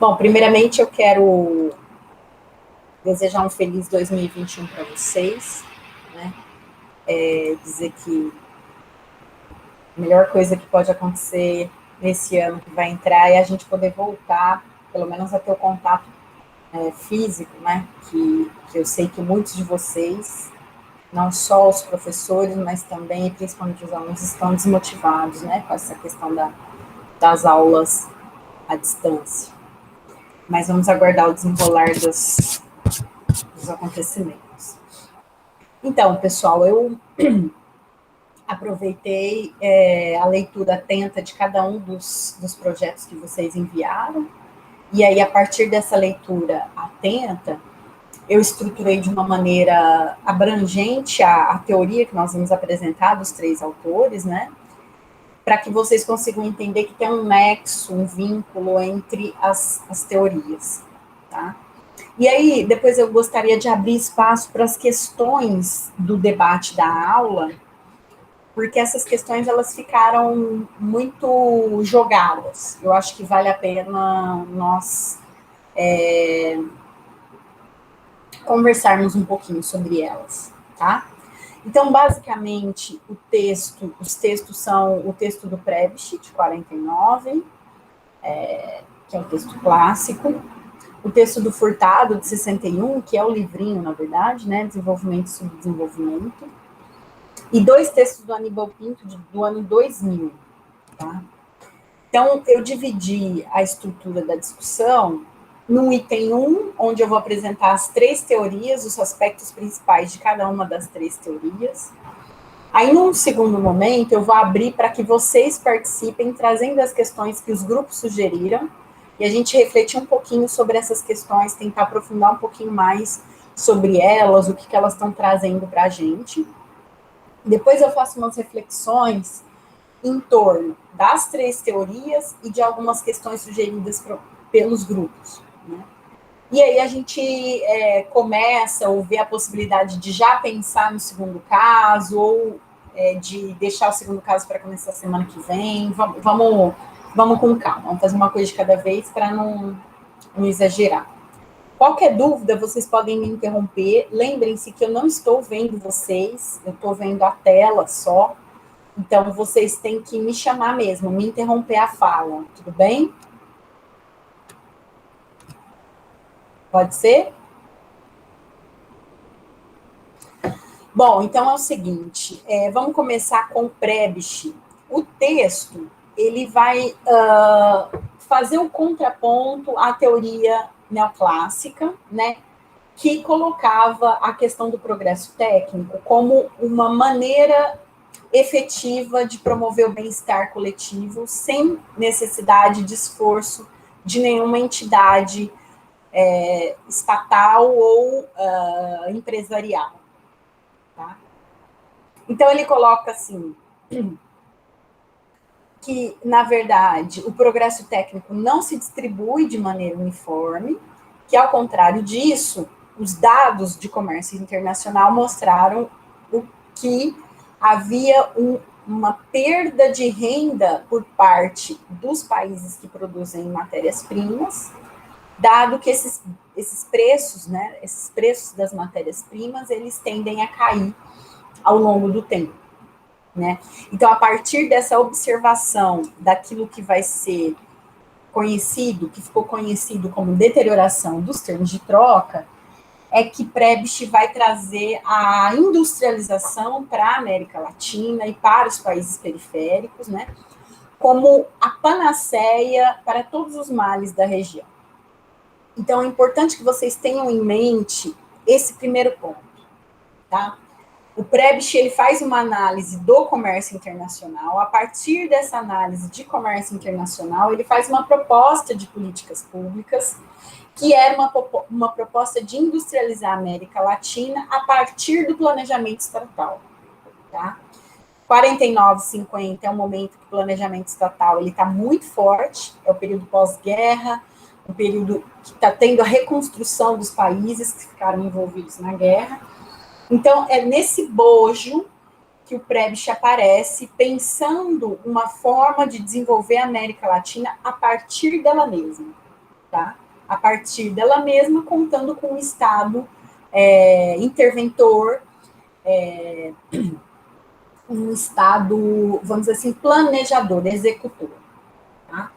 Bom, primeiramente eu quero desejar um feliz 2021 para vocês, né? Dizer que a melhor coisa que pode acontecer nesse ano que vai entrar é a gente poder voltar, pelo menos a ter o contato físico, né? Que eu sei que muitos de vocês, não só os professores, mas também, principalmente os alunos, estão desmotivados, né? Com essa questão das aulas à distância. Mas vamos aguardar o desenrolar dos acontecimentos. Então, pessoal, eu aproveitei a leitura atenta de cada um dos projetos que vocês enviaram, e aí, a partir dessa leitura atenta, eu estruturei de uma maneira abrangente a teoria que nós vamos apresentar dos três autores, né? Para que vocês consigam entender que tem um nexo, um vínculo entre as teorias, tá? E aí, depois eu gostaria de abrir espaço para as questões do debate da aula, porque essas questões, elas ficaram muito jogadas. Eu acho que vale a pena nós conversarmos um pouquinho sobre elas, tá? Então, basicamente, os textos são o texto do Prebisch, de 49, que é o texto clássico, o texto do Furtado, de 61, que é o livrinho, na verdade, né, Desenvolvimento e Subdesenvolvimento, e dois textos do Aníbal Pinto, do ano 2000, tá? Então, eu dividi a estrutura da discussão num item 1, onde eu vou apresentar as três teorias, os aspectos principais de cada uma das três teorias. Aí, num segundo momento, eu vou abrir para que vocês participem, trazendo as questões que os grupos sugeriram, e a gente refletir um pouquinho sobre essas questões, tentar aprofundar um pouquinho mais sobre elas, o que elas estão trazendo para a gente. Depois eu faço umas reflexões em torno das três teorias e de algumas questões sugeridas pelos grupos, né? E aí a gente começa ou vê a possibilidade de já pensar no segundo caso, ou de deixar o segundo caso para começar a semana que vem. Vamos com calma, vamos fazer uma coisa de cada vez para não exagerar. Qualquer dúvida, vocês podem me interromper. Lembrem-se que eu não estou vendo vocês, eu estou vendo a tela só. Então, vocês têm que me chamar mesmo, me interromper a fala, tudo bem? Pode ser? Bom, então é o seguinte, vamos começar com o Prebisch. O texto, ele vai fazer o contraponto à teoria neoclássica, né, que colocava a questão do progresso técnico como uma maneira efetiva de promover o bem-estar coletivo sem necessidade de esforço de nenhuma entidade estatal ou empresarial. Tá? Então, ele coloca assim, que, na verdade, o progresso técnico não se distribui de maneira uniforme, que, ao contrário disso, os dados de comércio internacional mostraram que havia uma perda de renda por parte dos países que produzem matérias-primas, dado que esses preços, né, esses preços das matérias-primas, eles tendem a cair ao longo do tempo, né? Então, a partir dessa observação daquilo que vai ser conhecido, que ficou conhecido como deterioração dos termos de troca, é que Prebisch vai trazer a industrialização para a América Latina e para os países periféricos, né, como a panaceia para todos os males da região. Então, é importante que vocês tenham em mente esse primeiro ponto, tá? O Prebisch, ele faz uma análise do comércio internacional. A partir dessa análise de comércio internacional, ele faz uma proposta de políticas públicas, que era uma proposta de industrializar a América Latina a partir do planejamento estatal, tá? 49, 50 é um momento que o planejamento estatal está muito forte, é o período pós-guerra, um período que está tendo a reconstrução dos países que ficaram envolvidos na guerra. Então, é nesse bojo que o Prebisch aparece, pensando uma forma de desenvolver a América Latina a partir dela mesma, tá? A partir dela mesma, contando com um Estado interventor, um Estado, vamos dizer assim, planejador, executor. Tá?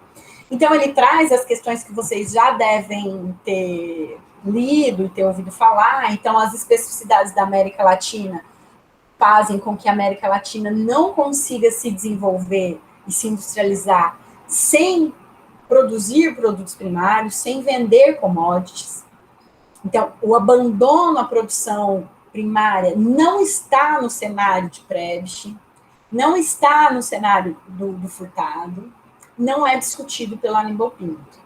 Então, ele traz as questões que vocês já devem ter lido e ter ouvido falar. Então, as especificidades da América Latina fazem com que a América Latina não consiga se desenvolver e se industrializar sem produzir produtos primários, sem vender commodities. Então, o abandono à produção primária não está no cenário de Prebisch, não está no cenário do Furtado, não é discutido pelo Aníbal Pinto,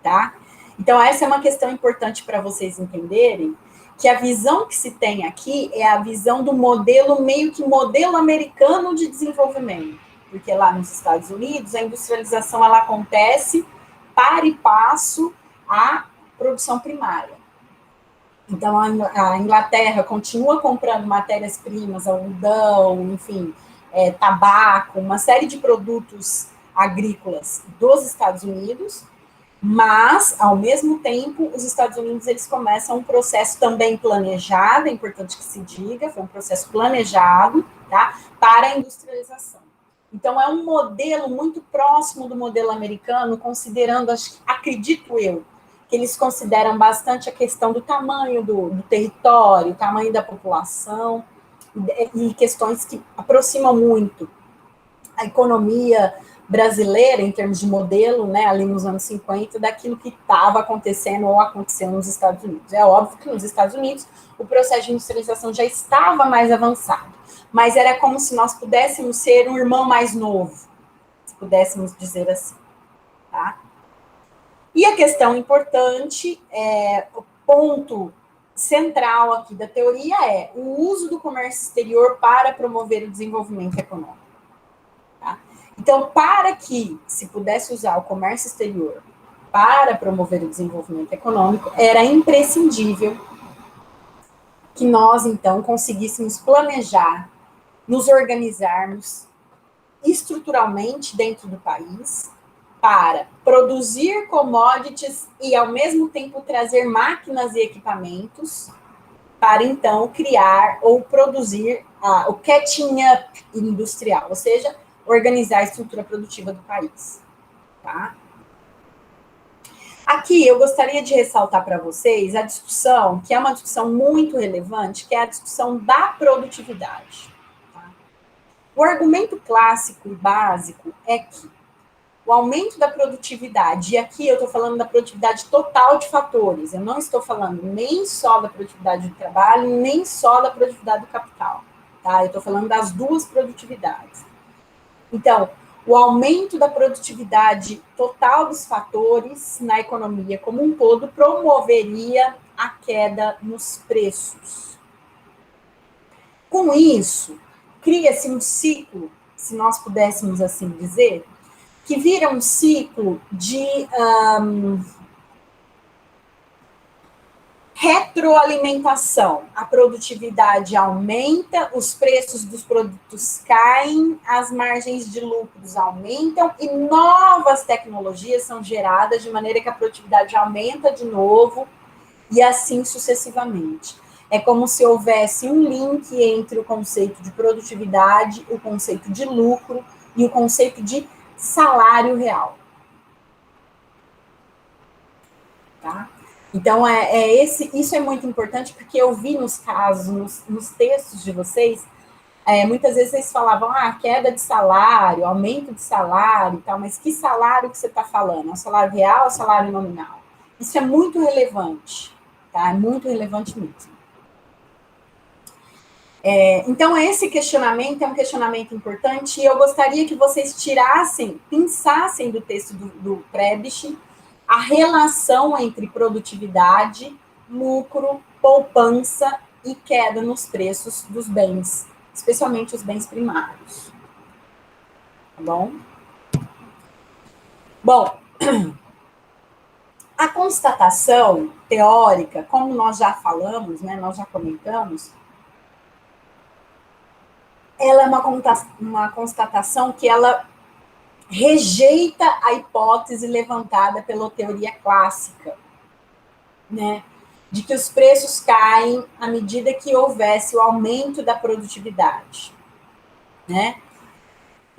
tá? Então, essa é uma questão importante para vocês entenderem, que a visão que se tem aqui é a visão do modelo, meio que modelo americano de desenvolvimento, porque lá nos Estados Unidos a industrialização ela acontece para e passo à produção primária. Então, a Inglaterra continua comprando matérias-primas, algodão, enfim, tabaco, uma série de produtos agrícolas dos Estados Unidos, mas, ao mesmo tempo, os Estados Unidos eles começam um processo também planejado, é importante que se diga, foi um processo planejado, tá, para a industrialização. Então, é um modelo muito próximo do modelo americano, considerando, acredito eu, que eles consideram bastante a questão do tamanho do território, tamanho da população, e questões que aproximam muito a economia brasileira, em termos de modelo, né, ali nos anos 50, daquilo que estava acontecendo ou acontecendo nos Estados Unidos. É óbvio que nos Estados Unidos o processo de industrialização já estava mais avançado, mas era como se nós pudéssemos ser um irmão mais novo, se pudéssemos dizer assim, tá? E a questão importante, o ponto central aqui da teoria é o uso do comércio exterior para promover o desenvolvimento econômico. Tá? Então, para que se pudesse usar o comércio exterior para promover o desenvolvimento econômico, era imprescindível que nós, então, conseguíssemos planejar, nos organizarmos estruturalmente dentro do país, para produzir commodities e, ao mesmo tempo, trazer máquinas e equipamentos para, então, criar ou produzir o catching up industrial, ou seja, organizar a estrutura produtiva do país. Tá? Aqui, eu gostaria de ressaltar para vocês a discussão, que é uma discussão muito relevante, que é a discussão da produtividade. Tá? O argumento clássico e básico é que o aumento da produtividade, e aqui eu estou falando da produtividade total de fatores, eu não estou falando nem só da produtividade do trabalho, nem só da produtividade do capital, tá? Eu estou falando das duas produtividades. Então, o aumento da produtividade total dos fatores na economia como um todo promoveria a queda nos preços. Com isso, cria-se um ciclo, se nós pudéssemos assim dizer, que vira um ciclo de retroalimentação. A produtividade aumenta, os preços dos produtos caem, as margens de lucros aumentam e novas tecnologias são geradas de maneira que a produtividade aumenta de novo e assim sucessivamente. É como se houvesse um link entre o conceito de produtividade, o conceito de lucro e o conceito de salário real. Tá? Então, isso é muito importante, porque eu vi nos casos, nos textos de vocês, muitas vezes vocês falavam, queda de salário, aumento de salário e tal, mas que salário que você está falando? É o salário real ou salário nominal? Isso é muito relevante, tá? É muito relevante mesmo. Então, esse questionamento é um questionamento importante e eu gostaria que vocês pensassem do texto do Prebisch a relação entre produtividade, lucro, poupança e queda nos preços dos bens, especialmente os bens primários. Tá bom? Bom, a constatação teórica, como nós já falamos, né, nós já comentamos, ela é uma constatação que ela rejeita a hipótese levantada pela teoria clássica, né, de que os preços caem à medida que houvesse o aumento da produtividade, né?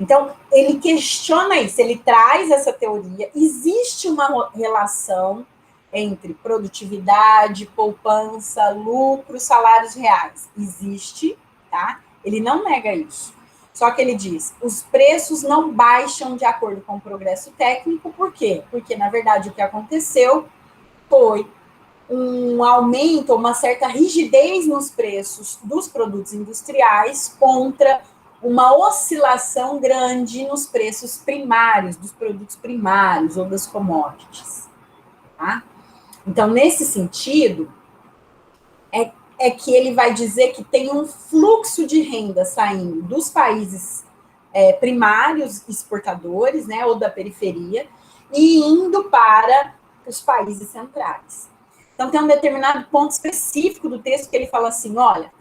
Então, ele questiona isso, ele traz essa teoria. Existe uma relação entre produtividade, poupança, lucro, salários reais. Existe, tá? Ele não nega isso. Só que ele diz, os preços não baixam de acordo com o progresso técnico, por quê? Porque, na verdade, o que aconteceu foi um aumento, uma certa rigidez nos preços dos produtos industriais contra uma oscilação grande nos preços primários, dos produtos primários ou das commodities. Tá? Então, nesse sentido, é que ele vai dizer que tem um fluxo de renda saindo dos países primários exportadores, né, ou da periferia, e indo para os países centrais. Então, tem um determinado ponto específico do texto que ele fala assim, olha,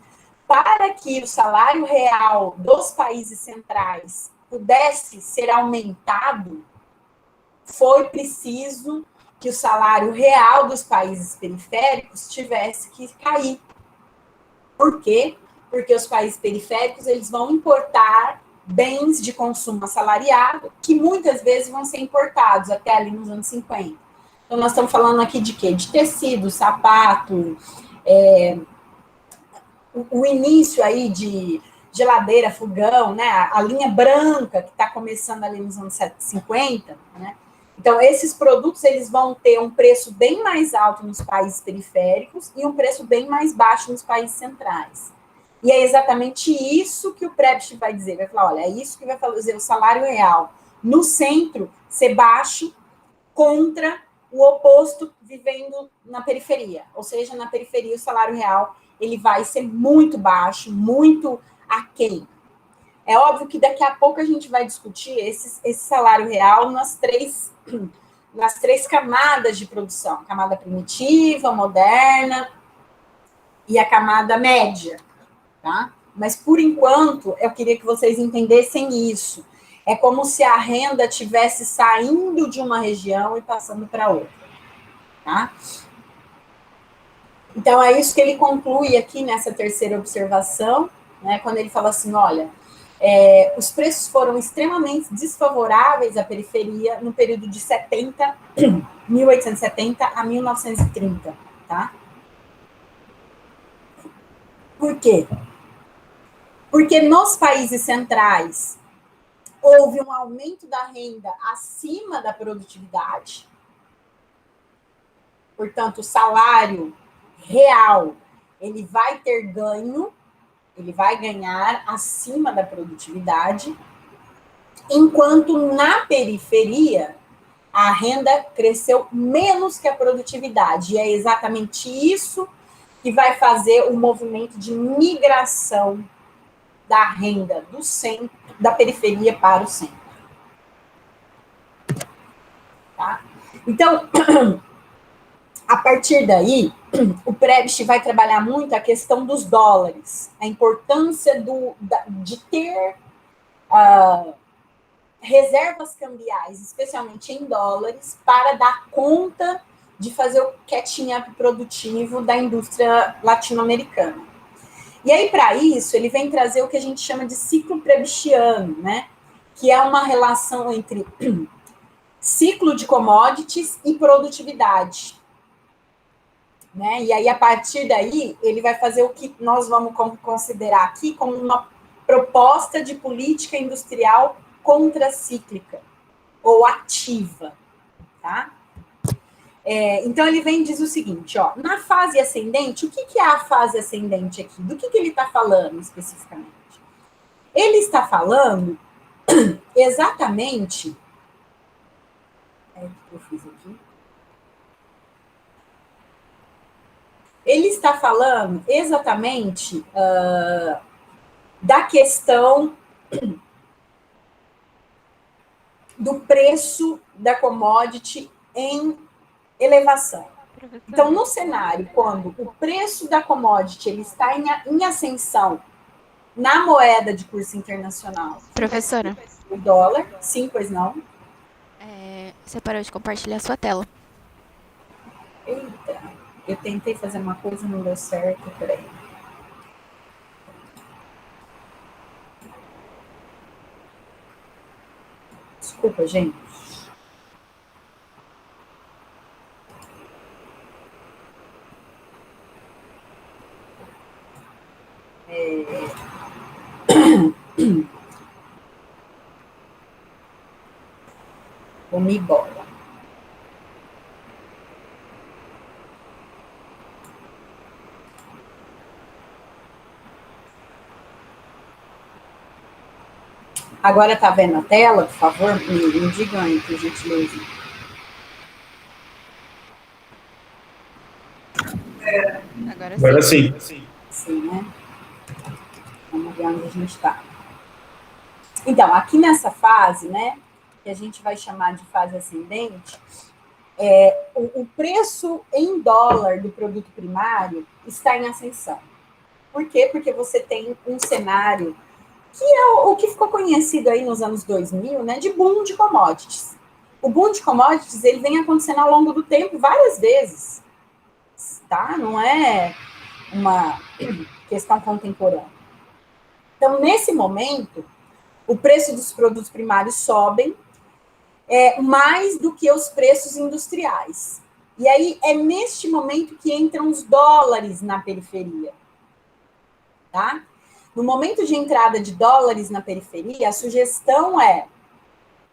para que o salário real dos países centrais pudesse ser aumentado, foi preciso que o salário real dos países periféricos tivesse que cair. Por quê? Porque os países periféricos eles vão importar bens de consumo assalariado que muitas vezes vão ser importados até ali nos anos 50. Então, nós estamos falando aqui de quê? De tecido, sapato, o início aí de geladeira, fogão, né? A linha branca que está começando ali nos anos 50, né? Então, esses produtos eles vão ter um preço bem mais alto nos países periféricos e um preço bem mais baixo nos países centrais. E é exatamente isso que o Prebisch vai dizer. Vai falar, olha, é isso que vai fazer o salário real no centro ser baixo contra o oposto vivendo na periferia. Ou seja, na periferia o salário real ele vai ser muito baixo, muito aquém. É óbvio que daqui a pouco a gente vai discutir esse salário real nas três camadas de produção. A camada primitiva, moderna e a camada média. Tá? Mas, por enquanto, eu queria que vocês entendessem isso. É como se a renda estivesse saindo de uma região e passando para outra. Tá? Então, é isso que ele conclui aqui nessa terceira observação, né, quando ele fala assim, olha, os preços foram extremamente desfavoráveis à periferia no período de 1870 a 1930, tá? Por quê? Porque nos países centrais houve um aumento da renda acima da produtividade, portanto, o salário real, ele vai ter ganho, ele vai ganhar acima da produtividade, enquanto na periferia a renda cresceu menos que a produtividade. E é exatamente isso que vai fazer o movimento de migração da renda do centro, da periferia para o centro. Tá? Então, a partir daí, o Prebisch vai trabalhar muito a questão dos dólares, a importância de ter reservas cambiais, especialmente em dólares, para dar conta de fazer o catching-up produtivo da indústria latino-americana. E aí, para isso, ele vem trazer o que a gente chama de ciclo prebischiano, né? Que é uma relação entre ciclo de commodities e produtividade. Né? E aí, a partir daí, ele vai fazer o que nós vamos considerar aqui como uma proposta de política industrial contracíclica ou ativa, tá? Então, ele vem e diz o seguinte, ó, na fase ascendente, o que é a fase ascendente aqui? Do que ele está falando especificamente? Ele está falando exatamente... o que eu fiz aqui? Ele está falando exatamente da questão do preço da commodity em elevação. Então, no cenário, quando o preço da commodity ele está em ascensão na moeda de curso internacional. Professora. O dólar, sim, pois não. Você parou de compartilhar sua tela. Eita, eu tentei fazer uma coisa e não deu certo, peraí. Desculpa, gente. Comi bola. Agora tá vendo a tela? Por favor, me digam aí, por gentileza. Agora Agora sim. sim. Sim, né? Vamos ver onde a gente está. Então, aqui nessa fase, né, que a gente vai chamar de fase ascendente, o preço em dólar do produto primário está em ascensão. Por quê? Porque você tem um cenário que é o que ficou conhecido aí nos anos 2000, né, de boom de commodities. O boom de commodities, ele vem acontecendo ao longo do tempo várias vezes, tá? Não é uma questão contemporânea. Então, nesse momento, o preço dos produtos primários sobem mais do que os preços industriais. E aí é neste momento que entram os dólares na periferia, tá? No momento de entrada de dólares na periferia, a sugestão é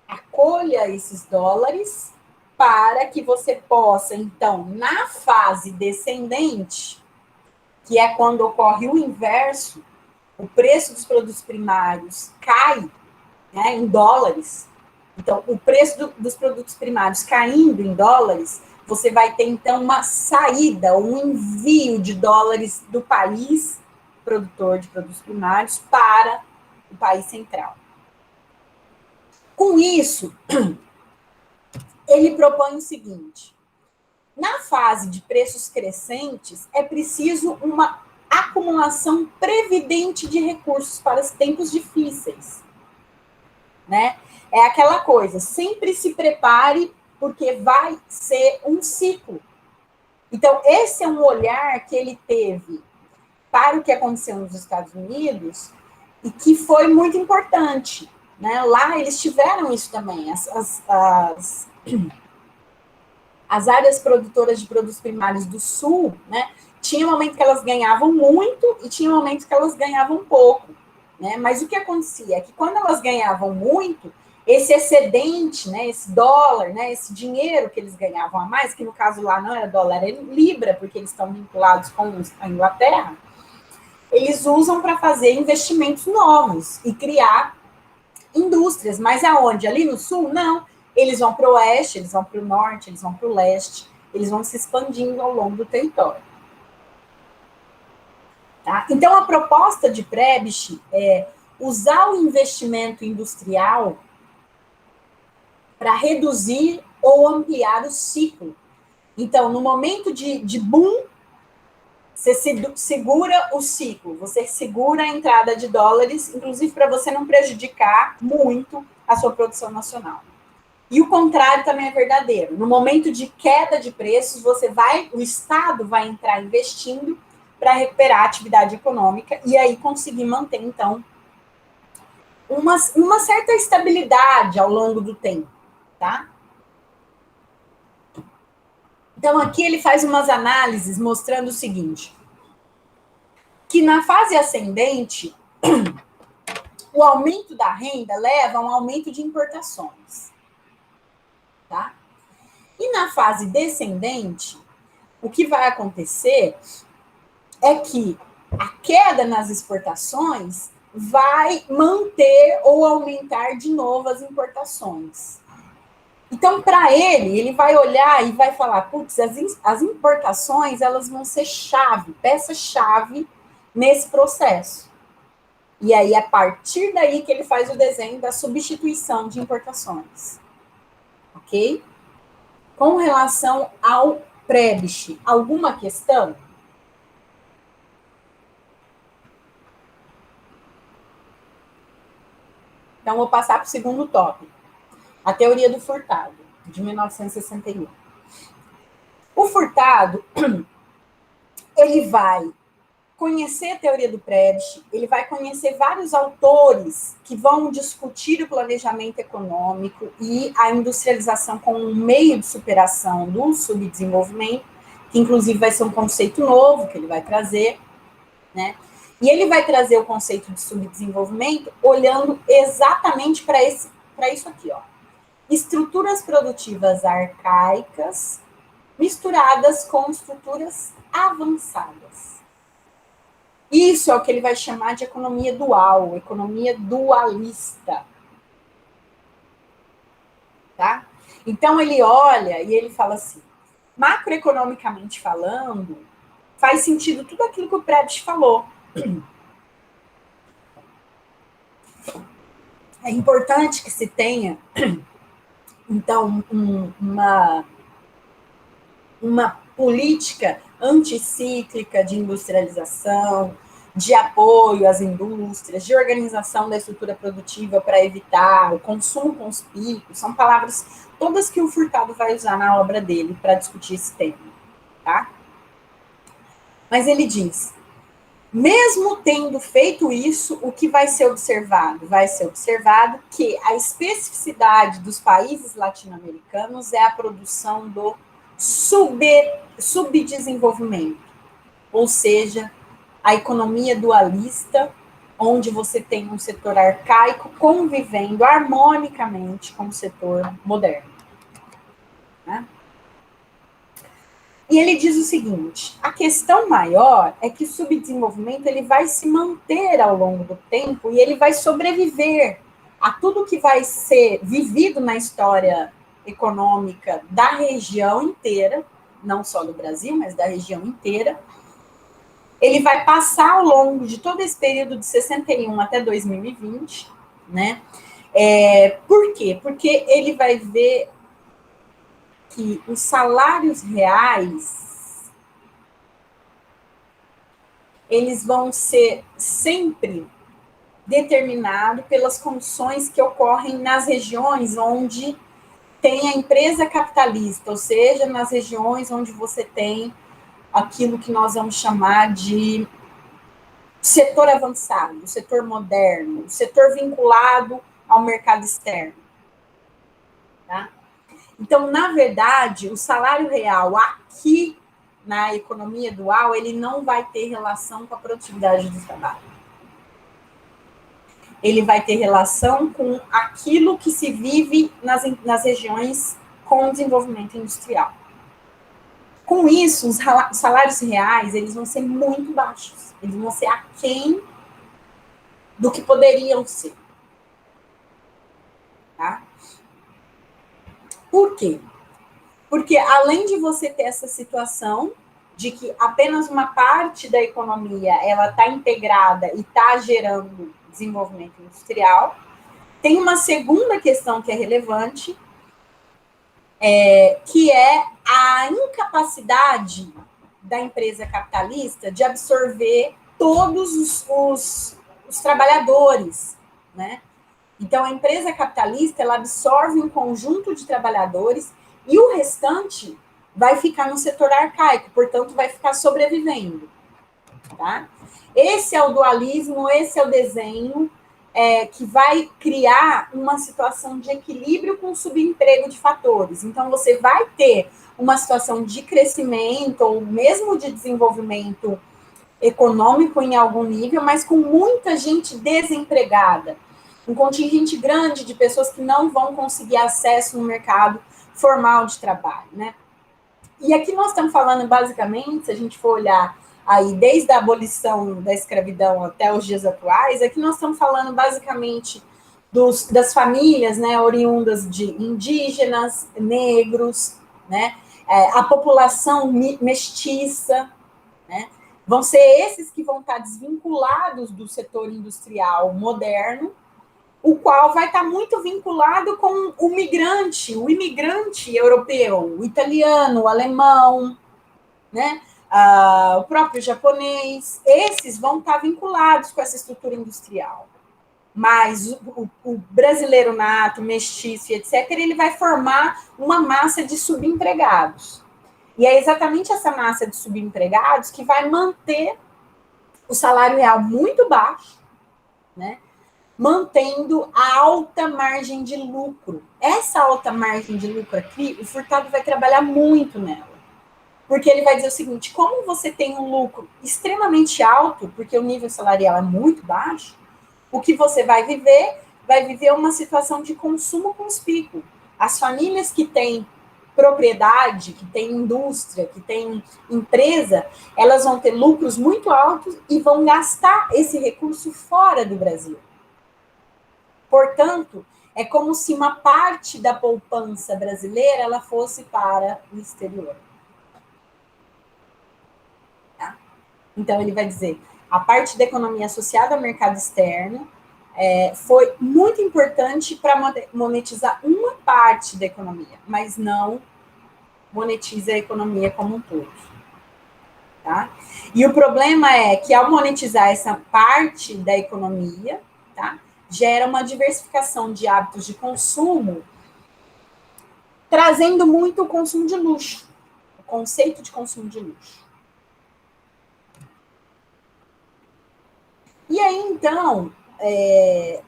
acolha esses dólares para que você possa, então, na fase descendente, que é quando ocorre o inverso, o preço dos produtos primários cai, né, em dólares. Então, o preço dos produtos primários caindo em dólares, você vai ter, então, uma saída, um envio de dólares do país produtor de produtos primários para o país central. Com isso, ele propõe o seguinte: na fase de preços crescentes, é preciso uma acumulação previdente de recursos para os tempos difíceis, né? É aquela coisa, sempre se prepare, porque vai ser um ciclo. Então, esse é um olhar que ele teve para o que aconteceu nos Estados Unidos e que foi muito importante, né? Lá eles tiveram isso também, as áreas produtoras de produtos primários do Sul, né? Tinha um momento que elas ganhavam muito e tinha um momento que elas ganhavam pouco, né? Mas o que acontecia é que quando elas ganhavam muito, esse excedente, né, esse dólar, né, esse dinheiro que eles ganhavam a mais, que no caso lá não era dólar, era libra, porque eles estão vinculados com a Inglaterra, eles usam para fazer investimentos novos e criar indústrias. Mas aonde? Ali no sul? Não. Eles vão para o oeste, eles vão para o norte, eles vão para o leste, eles vão se expandindo ao longo do território. Tá? Então, a proposta de Prebisch é usar o investimento industrial para reduzir ou ampliar o ciclo. Então, no momento de boom, você segura o ciclo, você segura a entrada de dólares, inclusive para você não prejudicar muito a sua produção nacional. E o contrário também é verdadeiro. No momento de queda de preços, o Estado vai entrar investindo para recuperar a atividade econômica e aí conseguir manter, então, uma certa estabilidade ao longo do tempo, tá? Então, aqui ele faz umas análises mostrando o seguinte, que na fase ascendente, o aumento da renda leva a um aumento de importações, tá? E na fase descendente, o que vai acontecer é que a queda nas exportações vai manter ou aumentar de novo as importações. Então, para ele vai olhar e vai falar, putz, as importações elas vão ser chave, peça-chave nesse processo. E aí, a partir daí que ele faz o desenho da substituição de importações. Ok? Com relação ao Prebisch, alguma questão? Então, vou passar para o segundo tópico. A teoria do Furtado, de 1961. O Furtado, ele vai conhecer a teoria do Prebisch, ele vai conhecer vários autores que vão discutir o planejamento econômico e a industrialização como um meio de superação do subdesenvolvimento, que inclusive vai ser um conceito novo que ele vai trazer, né? E ele vai trazer o conceito de subdesenvolvimento olhando exatamente para isso aqui, ó. Estruturas produtivas arcaicas misturadas com estruturas avançadas. Isso é o que ele vai chamar de economia dual, economia dualista. Tá? Então, ele olha e ele fala assim, macroeconomicamente falando, faz sentido tudo aquilo que o Prebisch falou. É importante que se tenha, então, uma política anticíclica de industrialização, de apoio às indústrias, de organização da estrutura produtiva para evitar o consumo com os picos, são palavras todas que o Furtado vai usar na obra dele para discutir esse tema, tá? Mas ele diz, mesmo tendo feito isso, o que vai ser observado? Vai ser observado que a especificidade dos países latino-americanos é a produção do subdesenvolvimento, ou seja, a economia dualista, onde você tem um setor arcaico convivendo harmonicamente com o setor moderno. Né? E ele diz o seguinte, a questão maior é que o subdesenvolvimento ele vai se manter ao longo do tempo e ele vai sobreviver a tudo que vai ser vivido na história econômica da região inteira, não só do Brasil, mas da região inteira. Ele vai passar ao longo de todo esse período de 61 até 2020, né? Por quê? Porque ele vai ver que os salários reais, eles vão ser sempre determinados pelas condições que ocorrem nas regiões onde tem a empresa capitalista, ou seja, nas regiões onde você tem aquilo que nós vamos chamar de setor avançado, setor moderno, setor vinculado ao mercado externo. Tá? Então, na verdade, o salário real aqui na economia dual, ele não vai ter relação com a produtividade do trabalho. Ele vai ter relação com aquilo que se vive nas regiões com desenvolvimento industrial. Com isso, os salários reais, eles vão ser muito baixos. Eles vão ser aquém do que poderiam ser. Tá? Por quê? Porque além de você ter essa situação de que apenas uma parte da economia ela está integrada e está gerando desenvolvimento industrial, tem uma segunda questão que é relevante, que é a incapacidade da empresa capitalista de absorver todos os trabalhadores, né? Então, a empresa capitalista, ela absorve um conjunto de trabalhadores e o restante vai ficar no setor arcaico, portanto, vai ficar sobrevivendo, tá? Esse é o dualismo, esse é o desenho que vai criar uma situação de equilíbrio com subemprego de fatores. Então, você vai ter uma situação de crescimento ou mesmo de desenvolvimento econômico em algum nível, mas com muita gente desempregada. Um contingente grande de pessoas que não vão conseguir acesso no mercado formal de trabalho, né? E aqui nós estamos falando, basicamente, se a gente for olhar aí desde a abolição da escravidão até os dias atuais, aqui nós estamos falando, basicamente, das famílias, né, oriundas de indígenas, negros, né, a população mestiça, né, vão ser esses que vão estar desvinculados do setor industrial moderno, o qual vai estar muito vinculado com o imigrante europeu, o italiano, o alemão, né? O próprio japonês. Esses vão estar vinculados com essa estrutura industrial. mais o brasileiro nato, mestiço, etc., ele vai formar uma massa de subempregados. E é exatamente essa massa de subempregados que vai manter o salário real muito baixo, né? Mantendo a alta margem de lucro. Essa alta margem de lucro aqui, o Furtado vai trabalhar muito nela. Porque ele vai dizer o seguinte, como você tem um lucro extremamente alto, porque o nível salarial é muito baixo, o que você vai viver uma situação de consumo conspícuo. As famílias que têm propriedade, que têm indústria, que têm empresa, elas vão ter lucros muito altos e vão gastar esse recurso fora do Brasil. Portanto, é como se uma parte da poupança brasileira ela fosse para o exterior. Tá? Então, ele vai dizer, a parte da economia associada ao mercado externo foi muito importante para monetizar uma parte da economia, mas não monetiza a economia como um todo. Tá? E o problema é que, ao monetizar essa parte da economia, tá, gera uma diversificação de hábitos de consumo, trazendo muito o consumo de luxo, o conceito de consumo de luxo. E aí, então,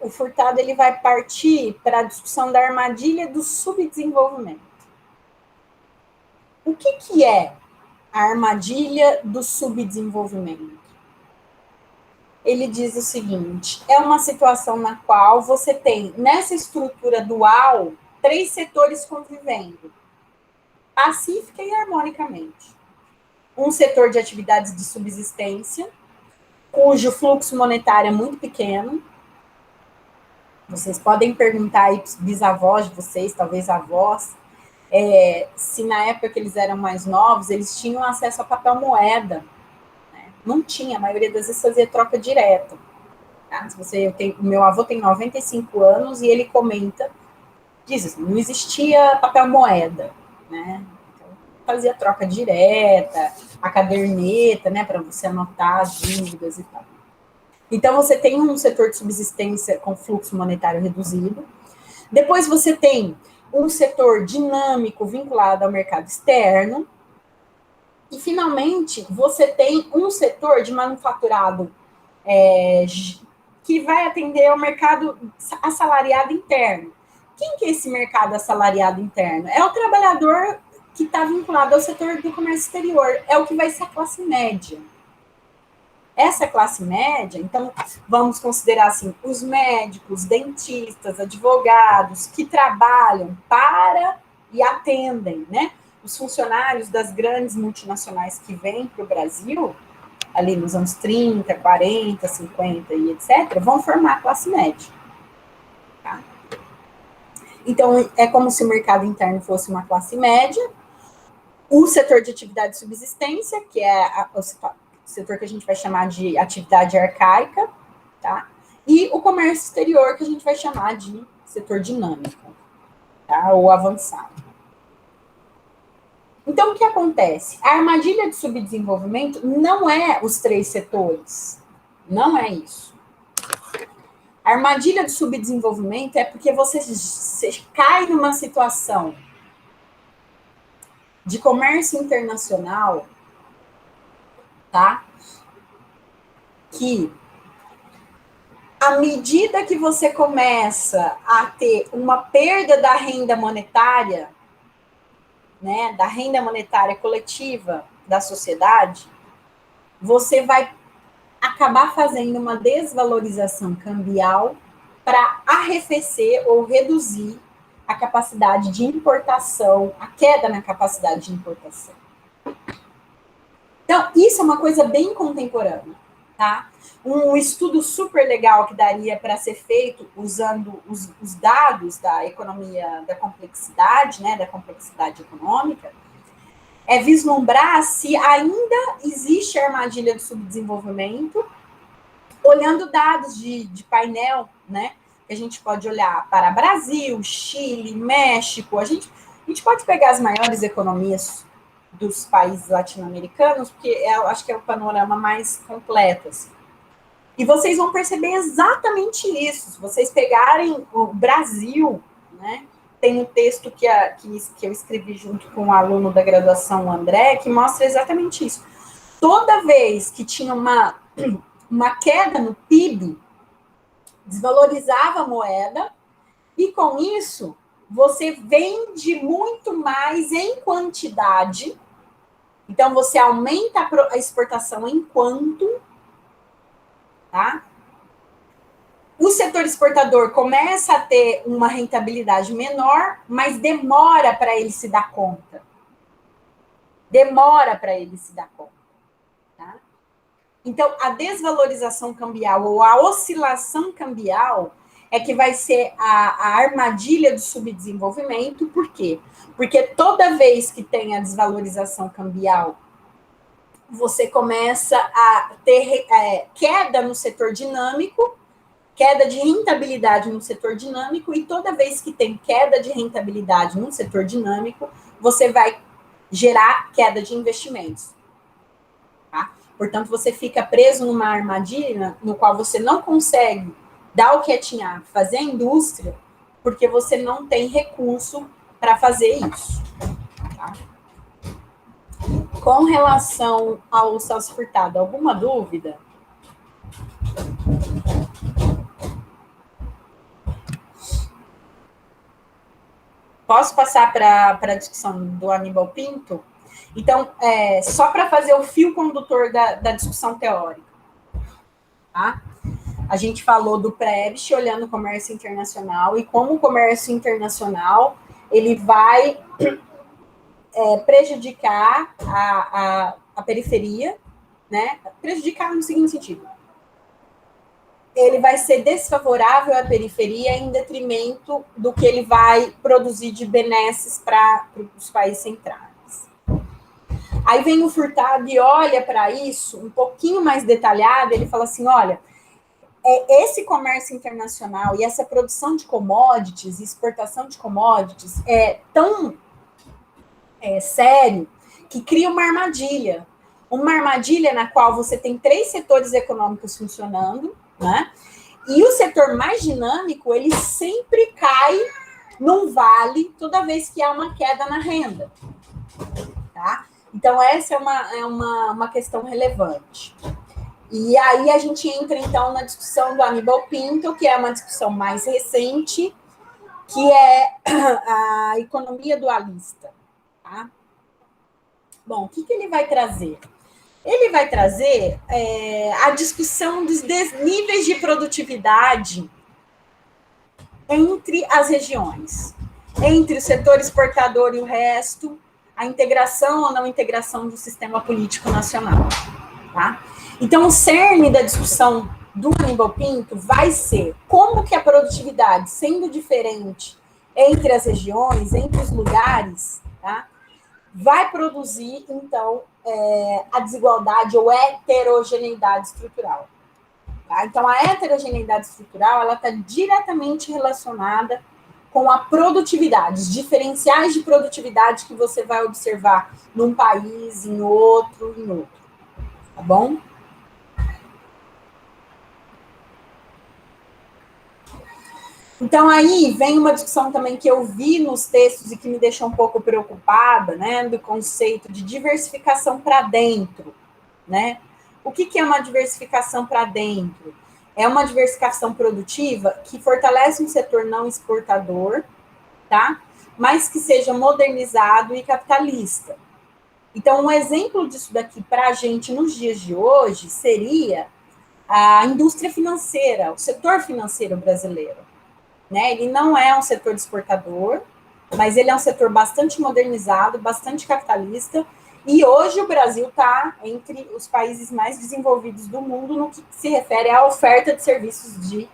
o Furtado ele vai partir para a discussão da armadilha do subdesenvolvimento. O que é a armadilha do subdesenvolvimento? Ele diz o seguinte, é uma situação na qual você tem, nessa estrutura dual, 3 setores convivendo, pacífica e harmonicamente. Um setor de atividades de subsistência, cujo fluxo monetário é muito pequeno. Vocês podem perguntar aí para os bisavós de vocês, talvez avós, se na época que eles eram mais novos, eles tinham acesso a papel moeda. Né? Não tinha, a maioria das vezes fazia troca direta. Tá? O meu avô tem 95 anos e ele comenta, diz assim, não existia papel moeda, né? Então, fazia troca direta, a caderneta, né, para você anotar as dívidas e tal. Então, você tem um setor de subsistência com fluxo monetário reduzido. Depois, você tem um setor dinâmico vinculado ao mercado externo. E, finalmente, você tem um setor de manufaturado que vai atender ao mercado assalariado interno. Quem que é esse mercado assalariado interno? É o trabalhador que está vinculado ao setor do comércio exterior. É o que vai ser a classe média. Essa classe média, então, vamos considerar assim, os médicos, dentistas, advogados, que trabalham para e atendem, né? Os funcionários das grandes multinacionais que vêm para o Brasil, ali nos anos 30, 40, 50 e etc., vão formar a classe média. Tá? Então, é como se o mercado interno fosse uma classe média, o setor de atividade de subsistência, que é o setor que a gente vai chamar de atividade arcaica, tá? E o comércio exterior, que a gente vai chamar de setor dinâmico, tá? Ou avançado. Então, o que acontece? A armadilha de subdesenvolvimento não é os 3 setores. Não é isso. A armadilha de subdesenvolvimento é porque você cai numa situação de comércio internacional, tá? Que, à medida que você começa a ter uma perda da renda monetária, né, da renda monetária coletiva da sociedade, você vai acabar fazendo uma desvalorização cambial para arrefecer ou reduzir a capacidade de importação, a queda na capacidade de importação. Então, isso é uma coisa bem contemporânea, tá? Um estudo super legal que daria para ser feito usando os dados da economia da complexidade, né, da complexidade econômica, é vislumbrar se ainda existe a armadilha do subdesenvolvimento, olhando dados de painel, né, que a gente pode olhar para Brasil, Chile, México, a gente pode pegar as maiores economias dos países latino-americanos, porque eu acho que é o panorama mais completo. Assim. E vocês vão perceber exatamente isso. Se vocês pegarem o Brasil, né, tem um texto que eu escrevi junto com um aluno da graduação, o André, que mostra exatamente isso. Toda vez que tinha uma queda no PIB, desvalorizava a moeda, e com isso, você vende muito mais em quantidade. Então, você aumenta a exportação em quanto, tá? O setor exportador começa a ter uma rentabilidade menor, mas demora para ele se dar conta. Demora para ele se dar conta. Tá? Então, a desvalorização cambial ou a oscilação cambial é que vai ser a armadilha do subdesenvolvimento. Por quê? Porque toda vez que tem a desvalorização cambial, você começa a ter queda no setor dinâmico, queda de rentabilidade no setor dinâmico, e toda vez que tem queda de rentabilidade no setor dinâmico, você vai gerar queda de investimentos. Tá? Portanto, você fica preso numa armadilha no qual você não consegue dar o que é tinha, fazer a indústria, porque você não tem recurso para fazer isso. Tá? Com relação ao Celso Furtado, alguma dúvida? Posso passar para a discussão do Aníbal Pinto? Então, só para fazer o fio condutor da discussão teórica. Tá? A gente falou do Prebisch olhando o comércio internacional e como o comércio internacional ele vai prejudicar a periferia, né? Prejudicar no seguinte sentido. Ele vai ser desfavorável à periferia em detrimento do que ele vai produzir de benesses para os países centrais. Aí vem o Furtado e olha para isso um pouquinho mais detalhado, ele fala assim, olha, esse comércio internacional e essa produção de commodities, exportação de commodities é tão sério que cria uma armadilha na qual você tem 3 setores econômicos funcionando, né? E o setor mais dinâmico, ele sempre cai num vale toda vez que há uma queda na renda. Tá? Então, essa é uma questão relevante. E aí a gente entra, então, na discussão do Aníbal Pinto, que é uma discussão mais recente, que é a economia dualista. Tá? Bom, o que ele vai trazer? Ele vai trazer a discussão dos desníveis de produtividade entre as regiões, entre o setor exportador e o resto, a integração ou não integração do sistema político nacional. Tá? Então, o cerne da discussão do Aníbal Pinto vai ser como que a produtividade, sendo diferente entre as regiões, entre os lugares, tá? Vai produzir, então, a desigualdade ou heterogeneidade estrutural. Tá? Então, a heterogeneidade estrutural ela está diretamente relacionada com a produtividade, os diferenciais de produtividade que você vai observar num país, em outro. Tá bom? Então, aí vem uma discussão também que eu vi nos textos e que me deixou um pouco preocupada, né, do conceito de diversificação para dentro, né? O que é uma diversificação para dentro? É uma diversificação produtiva que fortalece um setor não exportador, tá? Mas que seja modernizado e capitalista. Então, um exemplo disso daqui para a gente nos dias de hoje seria a indústria financeira, o setor financeiro brasileiro. Né? Ele não é um setor exportador, mas ele é um setor bastante modernizado, bastante capitalista, e hoje o Brasil está entre os países mais desenvolvidos do mundo no que se refere à oferta de serviços de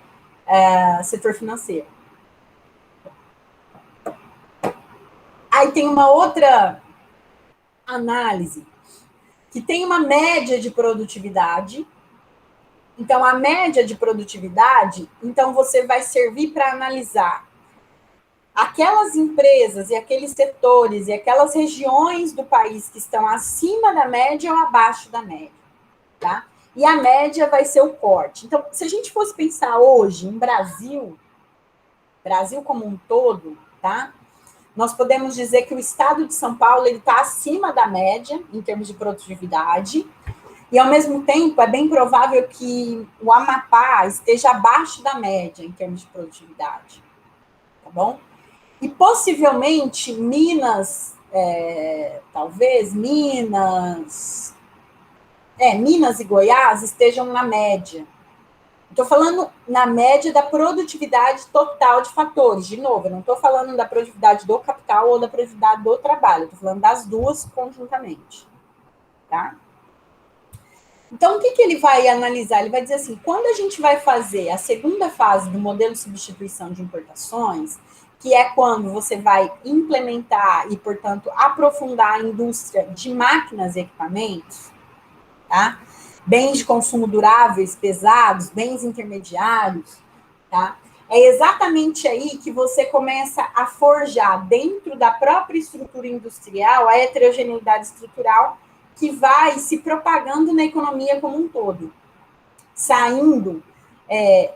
setor financeiro. Aí tem uma outra análise, que tem uma média de produtividade. Então, a média de produtividade, então você vai servir para analisar aquelas empresas e aqueles setores e aquelas regiões do país que estão acima da média ou abaixo da média, tá? e a média vai ser o corte. Então, se a gente fosse pensar hoje em Brasil como um todo, tá? Nós podemos dizer que o estado de São Paulo está acima da média em termos de produtividade, e ao mesmo tempo é bem provável que o Amapá esteja abaixo da média em termos de produtividade, tá bom? E possivelmente Minas, talvez Minas e Goiás estejam na média. Estou falando na média da produtividade total de fatores. De novo, eu não estou falando da produtividade do capital ou da produtividade do trabalho. Estou falando das duas conjuntamente. Tá? Então, o que ele vai analisar? Ele vai dizer assim, quando a gente vai fazer a segunda fase do modelo de substituição de importações, que é quando você vai implementar e, portanto, aprofundar a indústria de máquinas e equipamentos, tá? Bens de consumo duráveis, pesados, bens intermediários, tá? É exatamente aí que você começa a forjar dentro da própria estrutura industrial a heterogeneidade estrutural que vai se propagando na economia como um todo, saindo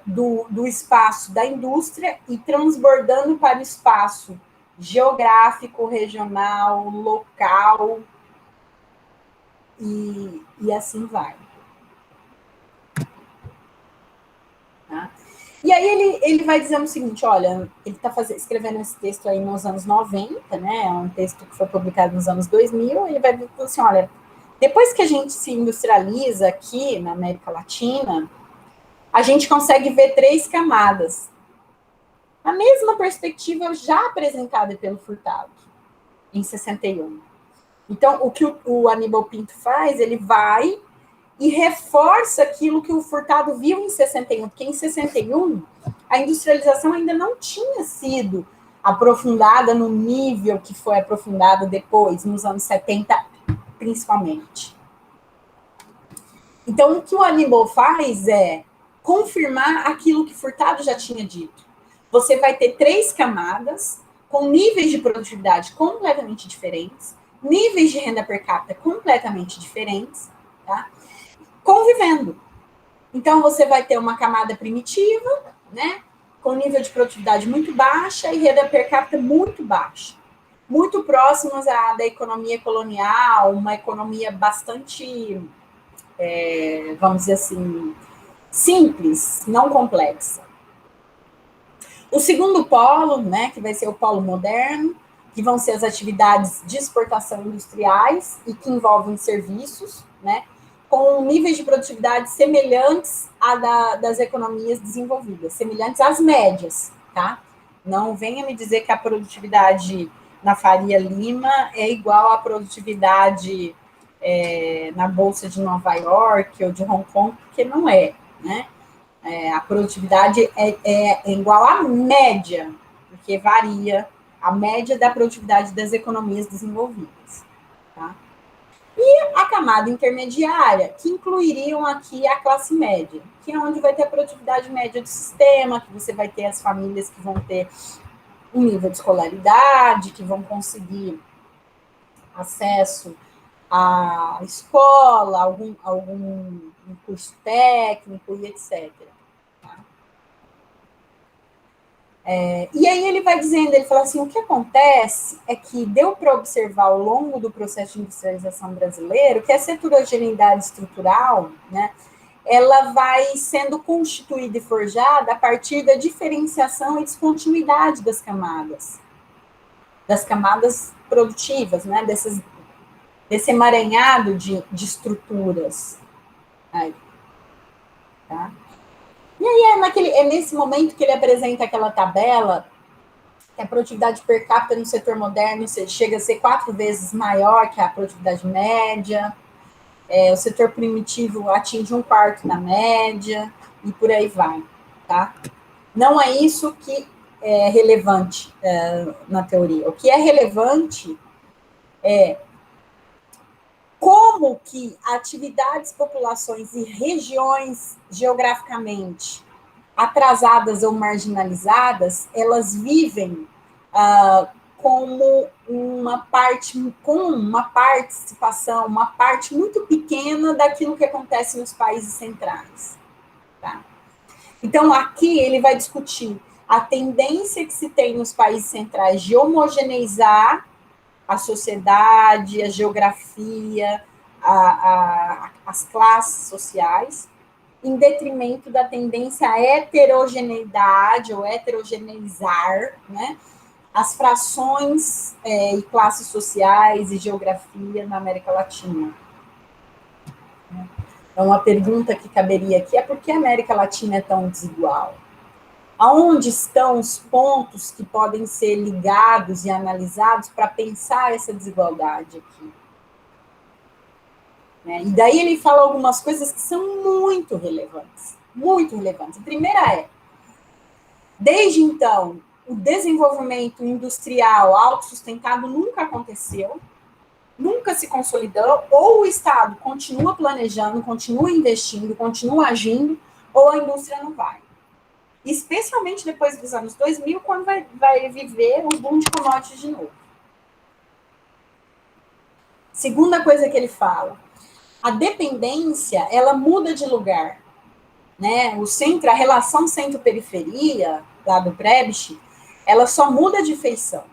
do espaço da indústria e transbordando para o espaço geográfico, regional, local, e assim vai. Tá? E aí ele vai dizendo o seguinte, olha, ele está escrevendo esse texto aí nos anos 90, né, é um texto que foi publicado nos anos 2000, ele vai dizer assim, olha, depois que a gente se industrializa aqui na América Latina, a gente consegue ver 3 camadas. A mesma perspectiva já apresentada pelo Furtado, em 61. Então, o que o Aníbal Pinto faz, ele vai e reforça aquilo que o Furtado viu em 61, porque em 61 a industrialização ainda não tinha sido aprofundada no nível que foi aprofundada depois, nos anos 70, principalmente. Então, o que o Aníbal faz é confirmar aquilo que Furtado já tinha dito. Você vai ter 3 camadas com níveis de produtividade completamente diferentes, níveis de renda per capita completamente diferentes, tá? Convivendo. Então, você vai ter uma camada primitiva, né, com nível de produtividade muito baixa e renda per capita muito baixa, muito próximas da economia colonial, uma economia bastante, vamos dizer assim, simples, não complexa. O segundo polo, né, que vai ser o polo moderno, que vão ser as atividades de exportação industriais e que envolvem serviços, né, com níveis de produtividade semelhantes das economias desenvolvidas, semelhantes às médias, tá? Não venha me dizer que a produtividade na Faria Lima é igual à produtividade na Bolsa de Nova York ou de Hong Kong, porque não é, né? A produtividade é igual à média, porque varia a média da produtividade das economias desenvolvidas, tá? E a camada intermediária, que incluiriam aqui a classe média, que é onde vai ter a produtividade média do sistema, que você vai ter as famílias que vão ter um nível de escolaridade, que vão conseguir acesso à escola, algum curso técnico e etc. E aí ele vai dizendo, ele fala assim, o que acontece é que deu para observar ao longo do processo de industrialização brasileiro que essa heterogeneidade estrutural, né, ela vai sendo constituída e forjada a partir da diferenciação e descontinuidade das camadas produtivas, né, desse emaranhado de estruturas. Aí, tá? E aí é nesse momento que ele apresenta aquela tabela que a produtividade per capita no setor moderno chega a ser 4 vezes maior que a produtividade média, o setor primitivo atinge 1/4 da média, e por aí vai, tá? Não é isso que é relevante na teoria. O que é relevante é como que atividades, populações e regiões geograficamente atrasadas ou marginalizadas, elas vivem como com uma participação, uma parte muito pequena daquilo que acontece nos países centrais. Tá? Então, aqui ele vai discutir a tendência que se tem nos países centrais de homogeneizar a sociedade, a geografia, as classes sociais, em detrimento da tendência à heterogeneidade ou heterogeneizar, né, as frações e classes sociais e geografia na América Latina. Então, a pergunta que caberia aqui é por que a América Latina é tão desigual? Aonde estão os pontos que podem ser ligados e analisados para pensar essa desigualdade aqui? Né? E daí ele fala algumas coisas que são muito relevantes. Muito relevantes. A primeira é, desde então, o desenvolvimento industrial autossustentado nunca aconteceu, nunca se consolidou, ou o Estado continua planejando, continua investindo, continua agindo, ou a indústria não vai. Especialmente depois dos anos 2000, quando vai viver o boom de commodities de novo. Segunda coisa que ele fala, a dependência, ela muda de lugar. Né? A relação centro-periferia, lá do Prebisch, ela só muda de feição.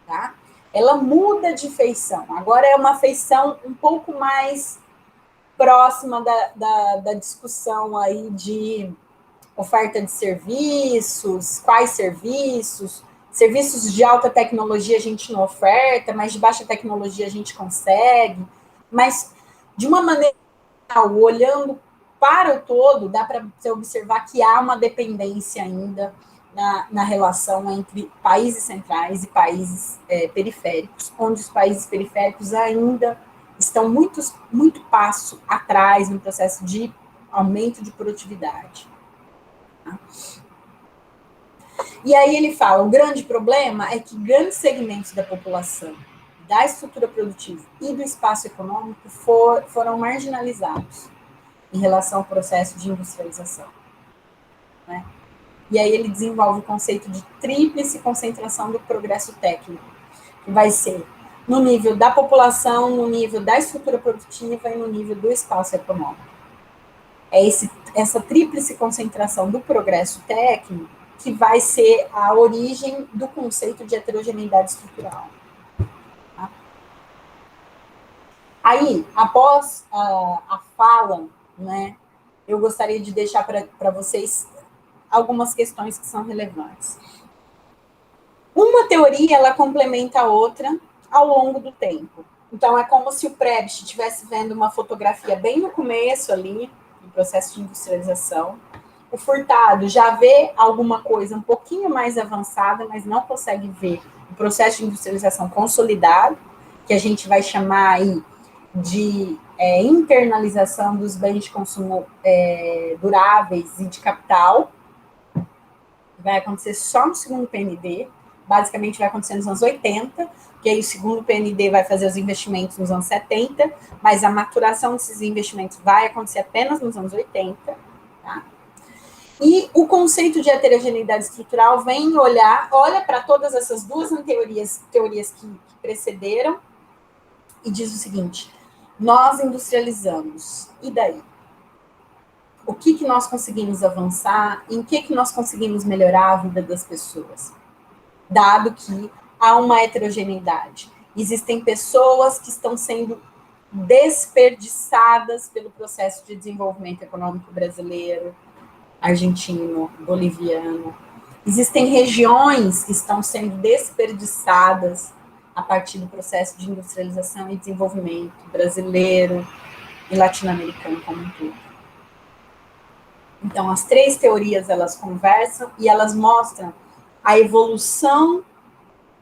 Tá? Ela muda de feição. Agora é uma feição um pouco mais próxima da discussão aí de oferta de serviços, quais serviços, serviços de alta tecnologia a gente não oferta, mas de baixa tecnologia a gente consegue, mas de uma maneira, olhando para o todo, dá para você observar que há uma dependência ainda na relação entre países centrais e países periféricos, onde os países periféricos ainda estão muito passo atrás no processo de aumento de produtividade. Tá? E aí ele fala, o grande problema é que grandes segmentos da população, da estrutura produtiva e do espaço econômico foram marginalizados em relação ao processo de industrialização. Né? E aí ele desenvolve o conceito de tríplice concentração do progresso técnico, que vai ser no nível da população, no nível da estrutura produtiva e no nível do espaço econômico. É essa tríplice concentração do progresso técnico que vai ser a origem do conceito de heterogeneidade estrutural. Tá? Aí, após a fala, né, eu gostaria de deixar para vocês algumas questões que são relevantes. Uma teoria, ela complementa a outra ao longo do tempo. Então, é como se o Prebisch estivesse vendo uma fotografia bem no começo ali, do processo de industrialização. O Furtado já vê alguma coisa um pouquinho mais avançada, mas não consegue ver o processo de industrialização consolidado, que a gente vai chamar aí de internalização dos bens de consumo duráveis e de capital. Vai acontecer só no segundo PND, basicamente vai acontecer nos anos 80, que aí o segundo PND vai fazer os investimentos nos anos 70, mas a maturação desses investimentos vai acontecer apenas nos anos 80, tá? E o conceito de heterogeneidade estrutural olha para todas essas duas teorias que precederam e diz o seguinte, nós industrializamos, e daí? O que nós conseguimos avançar, em que nós conseguimos melhorar a vida das pessoas, dado que há uma heterogeneidade. Existem pessoas que estão sendo desperdiçadas pelo processo de desenvolvimento econômico brasileiro, argentino, boliviano. Existem regiões que estão sendo desperdiçadas a partir do processo de industrialização e desenvolvimento brasileiro e latino-americano como um todo. Então, as três teorias, elas conversam e elas mostram a evolução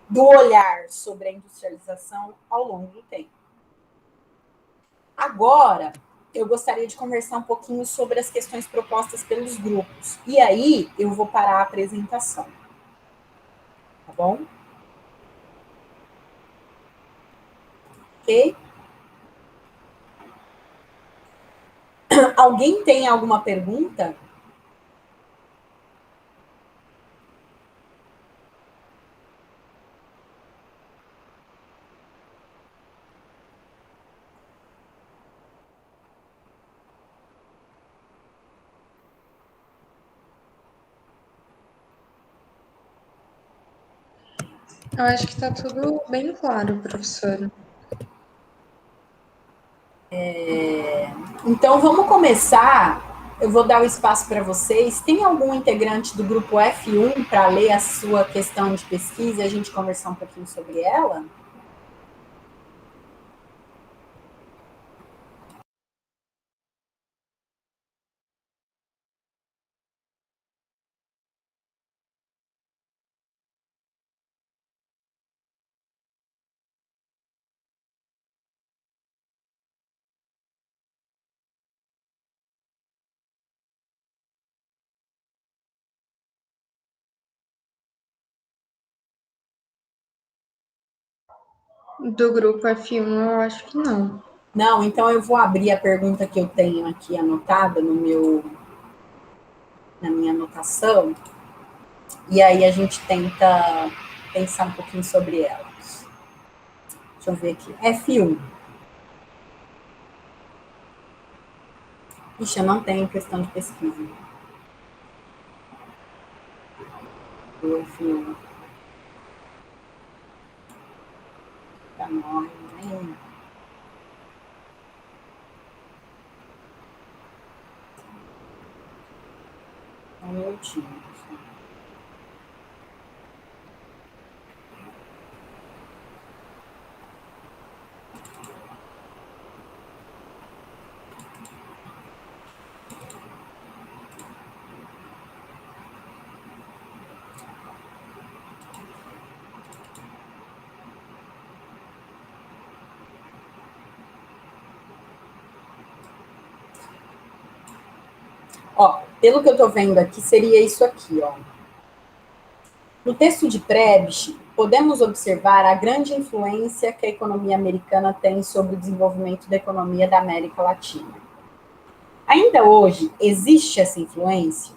do olhar sobre a industrialização ao longo do tempo. Agora, eu gostaria de conversar um pouquinho sobre as questões propostas pelos grupos. E aí, eu vou parar a apresentação. Tá bom? Ok? Alguém tem alguma pergunta? Eu acho que está tudo bem claro, professora. Então, vamos começar. Eu vou dar o espaço para vocês. Tem algum integrante do grupo F1 para ler a sua questão de pesquisa e a gente conversar um pouquinho sobre ela? Do grupo F1, eu acho que não. Não, então eu vou abrir a pergunta que eu tenho aqui anotada na minha anotação, e aí a gente tenta pensar um pouquinho sobre ela. Deixa eu ver aqui. F1. Ixi, eu não tenho questão de pesquisa. Do F1. Tá morre, né? Um minutinho. Ó, pelo que eu estou vendo aqui, seria isso aqui, ó. No texto de Prebisch, podemos observar a grande influência que a economia americana tem sobre o desenvolvimento da economia da América Latina. Ainda hoje, existe essa influência?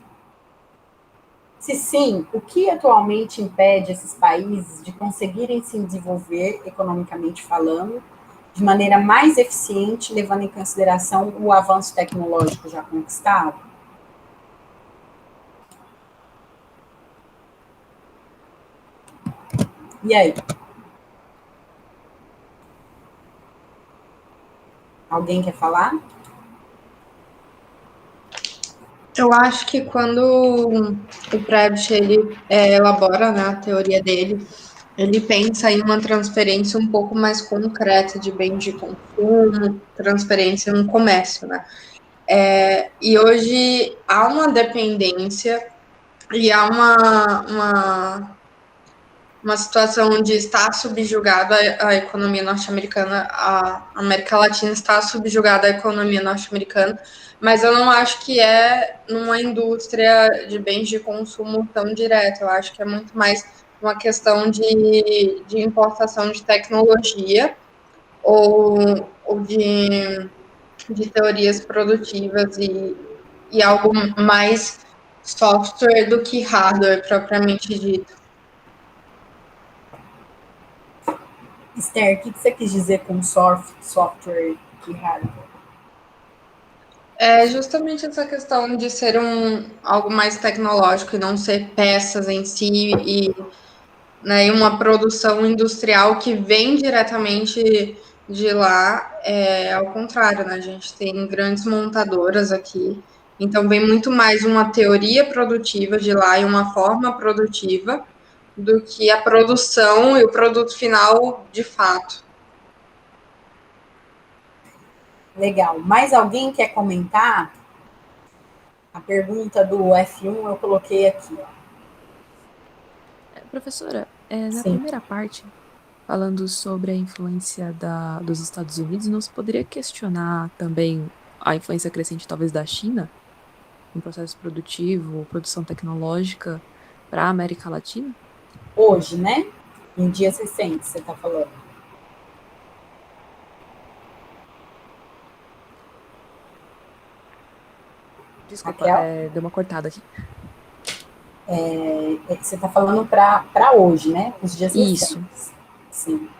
Se sim, o que atualmente impede esses países de conseguirem se desenvolver, economicamente falando, de maneira mais eficiente, levando em consideração o avanço tecnológico já conquistado? E aí? Alguém quer falar? Eu acho que quando o Prebisch ele elabora, né, a teoria dele, ele pensa em uma transferência um pouco mais concreta de bem de consumo, transferência no comércio, né? E hoje há uma dependência e há uma situação onde está subjugada a economia norte-americana, a América Latina está subjugada à economia norte-americana, mas eu não acho que é numa indústria de bens de consumo tão direta, eu acho que é muito mais uma questão de importação de tecnologia ou de teorias produtivas e algo mais software do que hardware propriamente dito. Esther, o que você quis dizer com software e hardware? É justamente essa questão de ser algo mais tecnológico e não ser peças em si né, e uma produção industrial que vem diretamente de lá, ao contrário, né? A gente tem grandes montadoras aqui, então vem muito mais uma teoria produtiva de lá e uma forma produtiva do que a produção e o produto final de fato. Legal. Mais alguém quer comentar? A pergunta do F1 eu coloquei aqui, ó. Professora, na Sim. primeira parte, falando sobre a influência dos Estados Unidos, não se poderia questionar também a influência crescente, talvez, da China no processo produtivo, produção tecnológica para a América Latina? Hoje, né? Em dias recentes, você está falando. Desculpa, Raquel? deu uma cortada aqui. Você está falando para hoje, né? Os dias Isso. recentes. Sim.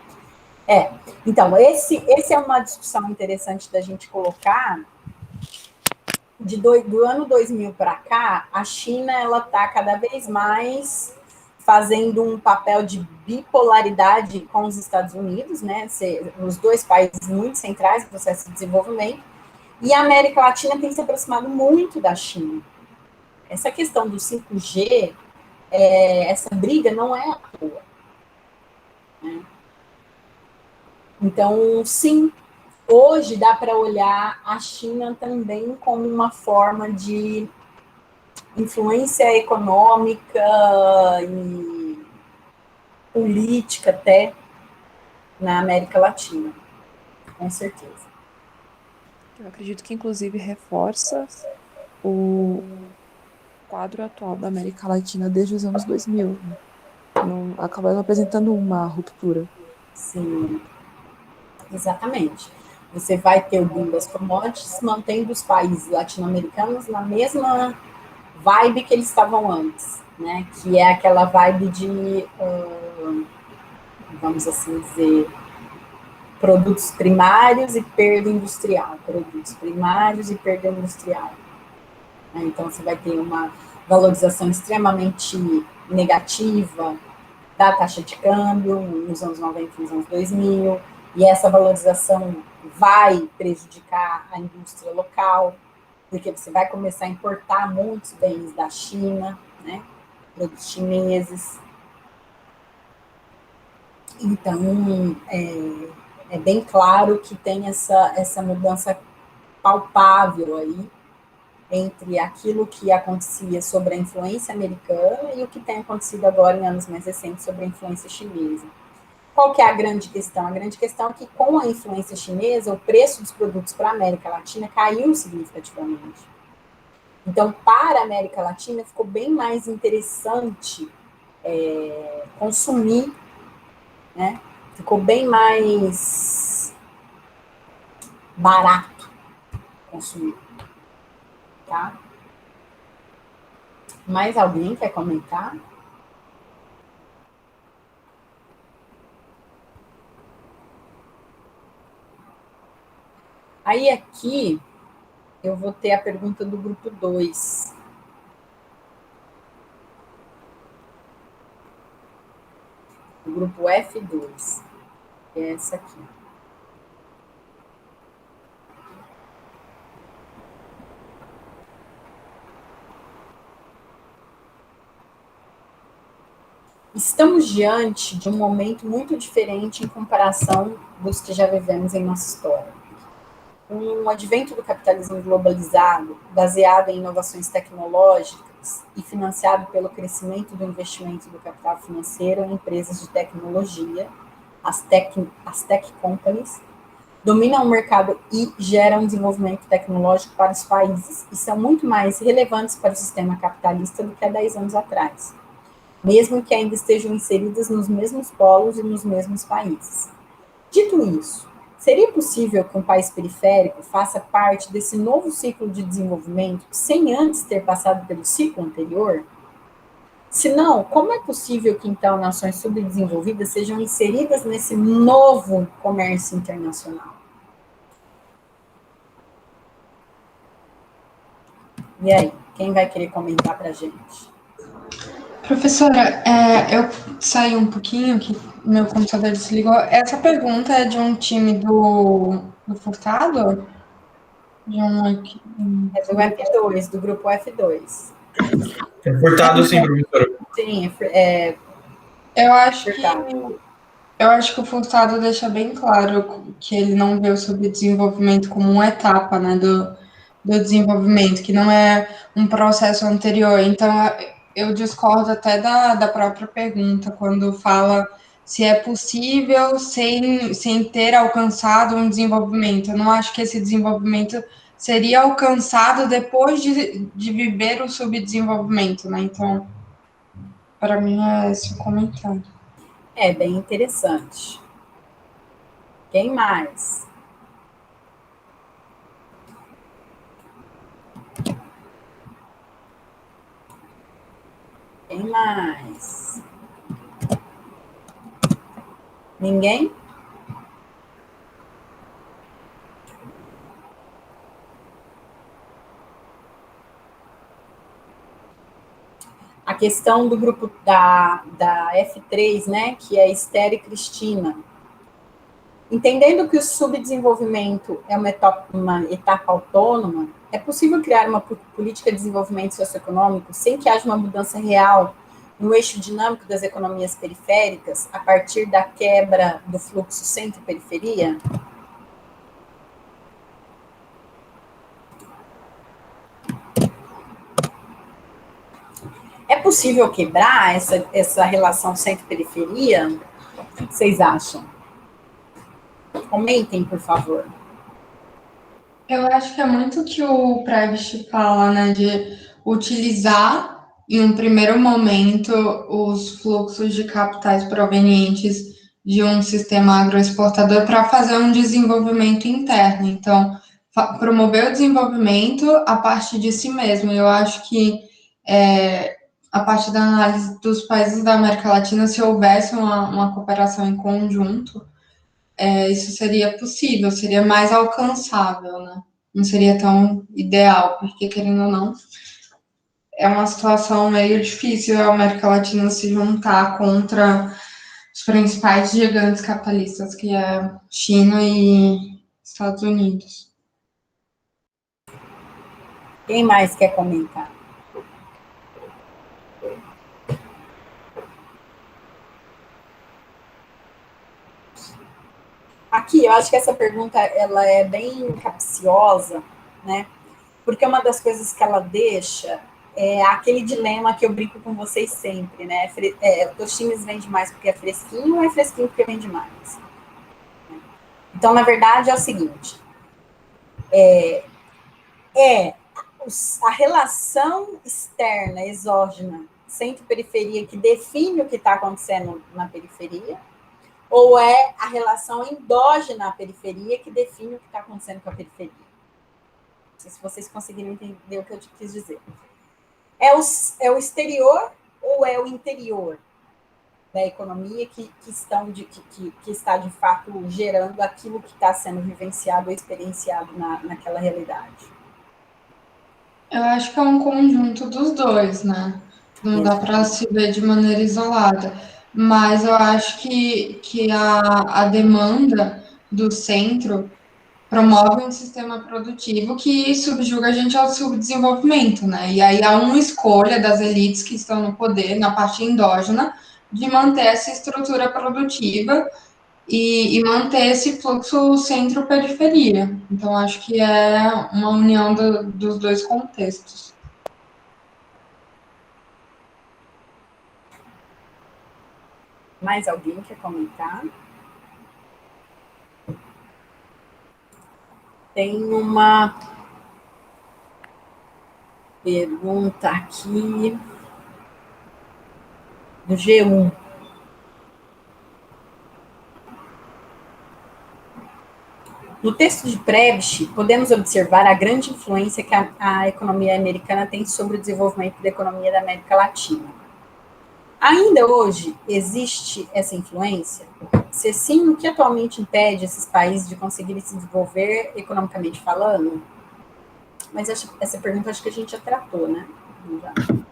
Então, esse é uma discussão interessante da gente colocar. Do ano 2000 para cá, a China ela está cada vez mais fazendo um papel de bipolaridade com os Estados Unidos, né? Os dois países muito centrais do processo de desenvolvimento, e a América Latina tem se aproximado muito da China. Essa questão do 5G, essa briga não é à toa. Né? Então, sim, hoje dá para olhar a China também como uma forma de influência econômica e política até na América Latina, com certeza. Eu acredito que, inclusive, reforça o quadro atual da América Latina desde os anos 2000. Né? Não, acaba apresentando uma ruptura. Sim, exatamente. Você vai ter o boom das commodities, mantendo os países latino-americanos na mesma vibe que eles estavam antes, né? Que é aquela vibe de, vamos assim dizer, produtos primários e perda industrial. Produtos primários e perda industrial. Então, você vai ter uma valorização extremamente negativa da taxa de câmbio nos anos 90 e nos anos 2000, e essa valorização vai prejudicar a indústria local, porque você vai começar a importar muitos bens da China, né, produtos chineses. Então, é bem claro que tem essa mudança palpável aí entre aquilo que acontecia sobre a influência americana e o que tem acontecido agora em anos mais recentes sobre a influência chinesa. Qual que é a grande questão? A grande questão é que com a influência chinesa, o preço dos produtos para a América Latina caiu significativamente. Então, para a América Latina, ficou bem mais interessante consumir, né? Ficou bem mais barato consumir, tá? Mais alguém quer comentar? Aí aqui eu vou ter a pergunta do grupo 2. O grupo F2, que é essa aqui. Estamos diante de um momento muito diferente em comparação dos que já vivemos em nossa história. Com o advento do capitalismo globalizado, baseado em inovações tecnológicas e financiado pelo crescimento do investimento do capital financeiro em empresas de tecnologia, as tech companies, dominam o mercado e geram desenvolvimento tecnológico para os países e são muito mais relevantes para o sistema capitalista do que há 10 anos atrás, mesmo que ainda estejam inseridas nos mesmos polos e nos mesmos países. Dito isso, seria possível que um país periférico faça parte desse novo ciclo de desenvolvimento sem antes ter passado pelo ciclo anterior? Se não, como é possível que então nações subdesenvolvidas sejam inseridas nesse novo comércio internacional? E aí, quem vai querer comentar para a gente? Professora, eu saí um pouquinho, que meu computador desligou. Essa pergunta é de um time do Furtado? De É do F2, do grupo F2. É furtado sim, professora. Sim, eu acho que furtado. eu acho que o Furtado deixa bem claro que ele não vê o subdesenvolvimento como uma etapa, né, do desenvolvimento, que não é um processo anterior. Então, eu discordo até da própria pergunta, quando fala se é possível sem ter alcançado um desenvolvimento. Eu não acho que esse desenvolvimento seria alcançado depois de viver o subdesenvolvimento, né? Então, para mim, é esse o comentário. É bem interessante. Quem mais? Quem mais? Ninguém? A questão do grupo da F3, né, que é Esther e Cristina. Entendendo que o subdesenvolvimento é uma etapa autônoma, é possível criar uma política de desenvolvimento socioeconômico sem que haja uma mudança real no eixo dinâmico das economias periféricas, a partir da quebra do fluxo centro-periferia? É possível quebrar essa relação centro-periferia? O que vocês acham? Comentem, por favor. Eu acho que é muito o que o Prebisch fala, né, de utilizar, em um primeiro momento, os fluxos de capitais provenientes de um sistema agroexportador para fazer um desenvolvimento interno. Então, promover o desenvolvimento a partir de si mesmo. Eu acho que, a partir da análise dos países da América Latina, se houvesse uma cooperação em conjunto, isso seria possível, seria mais alcançável, né? Não seria tão ideal, porque, querendo ou não, é uma situação meio difícil a América Latina se juntar contra os principais gigantes capitalistas, que é China e Estados Unidos. Quem mais quer comentar? Aqui, eu acho que essa pergunta ela é bem capciosa, né? Porque uma das coisas que ela deixa é aquele dilema que eu brinco com vocês sempre, né? O Tostines vende mais porque é fresquinho ou é fresquinho porque vende mais? Então, na verdade, é o seguinte: a relação externa, exógena, centro-periferia, que define o que está acontecendo na periferia, ou é a relação endógena à periferia que define o que está acontecendo com a periferia? Não sei se vocês conseguiram entender o que eu quis dizer. É o exterior ou é o interior da economia que está, de fato, gerando aquilo que está sendo vivenciado ou experienciado naquela realidade? Eu acho que é um conjunto dos dois, né? Não dá para se ver de maneira isolada. Mas eu acho que a demanda do centro promove um sistema produtivo que subjuga a gente ao subdesenvolvimento, né? E aí há uma escolha das elites que estão no poder, na parte endógena, de manter essa estrutura produtiva e manter esse fluxo centro-periferia. Então, acho que é uma união dos dois contextos. Mais alguém quer comentar? Tem uma pergunta aqui do G1. No texto de Prebisch, podemos observar a grande influência que a economia americana tem sobre o desenvolvimento da economia da América Latina. Ainda hoje existe essa influência? Se sim, o que atualmente impede esses países de conseguirem se desenvolver economicamente falando? Mas essa pergunta acho que a gente já tratou, né?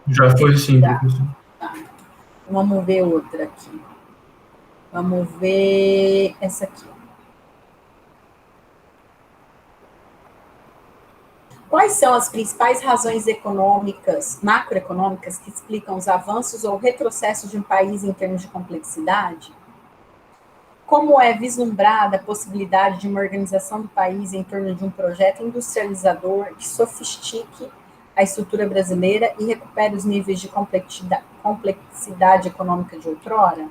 Já foi sim, professor. Tá. Vamos ver outra aqui. Vamos ver essa aqui. Quais são as principais razões econômicas, macroeconômicas, que explicam os avanços ou retrocessos de um país em termos de complexidade? Como é vislumbrada a possibilidade de uma organização do país em torno de um projeto industrializador que sofistique a estrutura brasileira e recupere os níveis de complexidade econômica de outrora?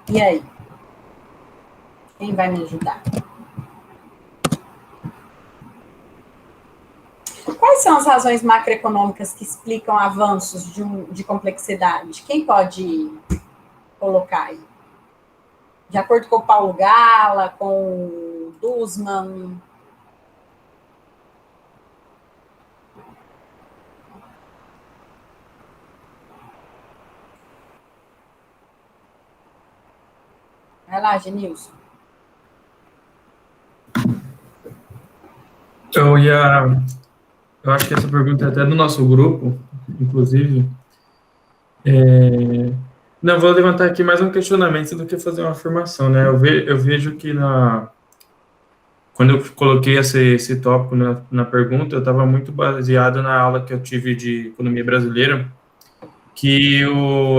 E aí? Quem vai me ajudar? Quais são as razões macroeconômicas que explicam avanços de complexidade? Quem pode colocar aí? De acordo com o Paulo Gala, com o Dussmann. Vai lá, Genilson. Eu ia Eu acho que essa pergunta é até do nosso grupo, inclusive. Não, vou levantar aqui mais um questionamento do que fazer uma afirmação, né? Eu vejo que quando eu coloquei esse tópico na pergunta, eu estava muito baseado na aula que eu tive de economia brasileira, que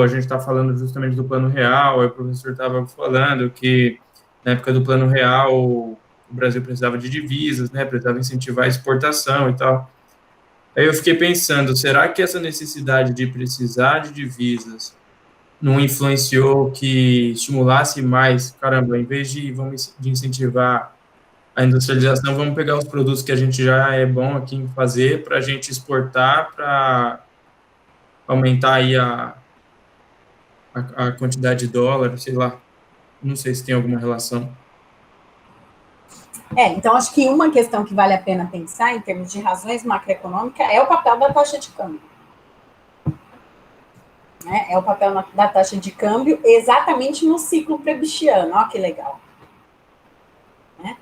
a gente está falando justamente do Plano Real, aí o professor estava falando que na época do Plano Real o Brasil precisava de divisas, né? Precisava incentivar a exportação e tal. Aí eu fiquei pensando, será que essa necessidade de precisar de divisas não influenciou que estimulasse mais, caramba, em vez de incentivar a industrialização, vamos pegar os produtos que a gente já é bom aqui em fazer para a gente exportar para aumentar aí a quantidade de dólar, sei lá. Não sei se tem alguma relação. Então acho que uma questão que vale a pena pensar em termos de razões macroeconômicas é o papel da taxa de câmbio. Né? É o papel da taxa de câmbio exatamente no ciclo prebichiano. Olha que legal. Né?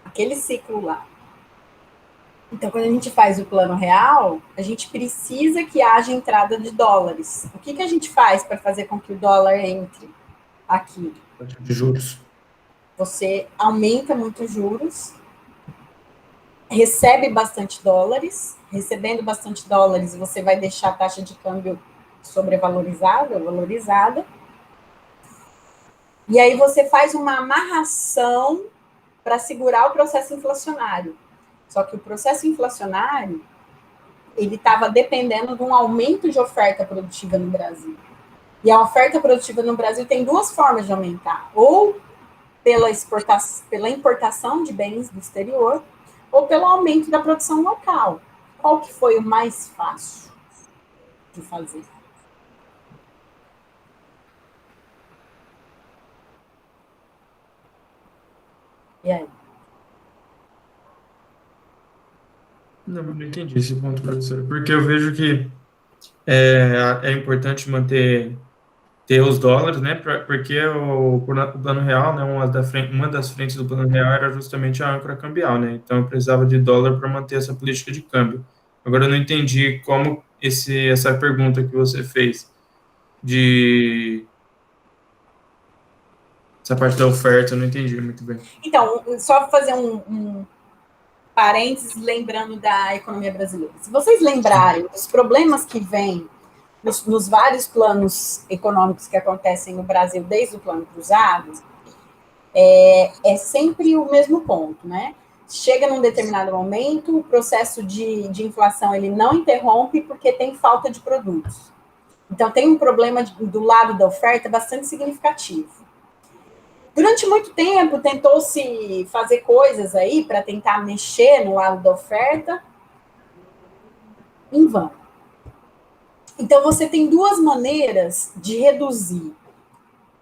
Aquele ciclo lá. Então, quando a gente faz o Plano Real, a gente precisa que haja entrada de dólares. O que a gente faz para fazer com que o dólar entre aqui? De juros. Você aumenta muito os juros, recebe bastante dólares, recebendo bastante dólares, você vai deixar a taxa de câmbio sobrevalorizada ou valorizada, e aí você faz uma amarração para segurar o processo inflacionário. Só que o processo inflacionário, ele estava dependendo de um aumento de oferta produtiva no Brasil. E a oferta produtiva no Brasil tem duas formas de aumentar, ou pela importação de bens do exterior, ou pelo aumento da produção local. Qual que foi o mais fácil de fazer? E aí? Não entendi esse ponto, professor. Porque eu vejo que é importante ter os dólares, né? Porque o Plano Real, né? Uma das frentes do Plano Real era justamente a âncora cambial, né? Então eu precisava de dólar para manter essa política de câmbio. Agora eu não entendi como essa pergunta que você fez essa parte da oferta, eu não entendi muito bem. Então, só fazer um parênteses, lembrando da economia brasileira. Se vocês lembrarem dos problemas que vêm nos vários planos econômicos que acontecem no Brasil, desde o Plano Cruzado, é sempre o mesmo ponto, né? Chega num determinado momento, o processo de inflação ele não interrompe porque tem falta de produtos. Então, tem um problema do lado da oferta bastante significativo. Durante muito tempo, tentou-se fazer coisas aí para tentar mexer no lado da oferta, em vão. Então, você tem duas maneiras de reduzir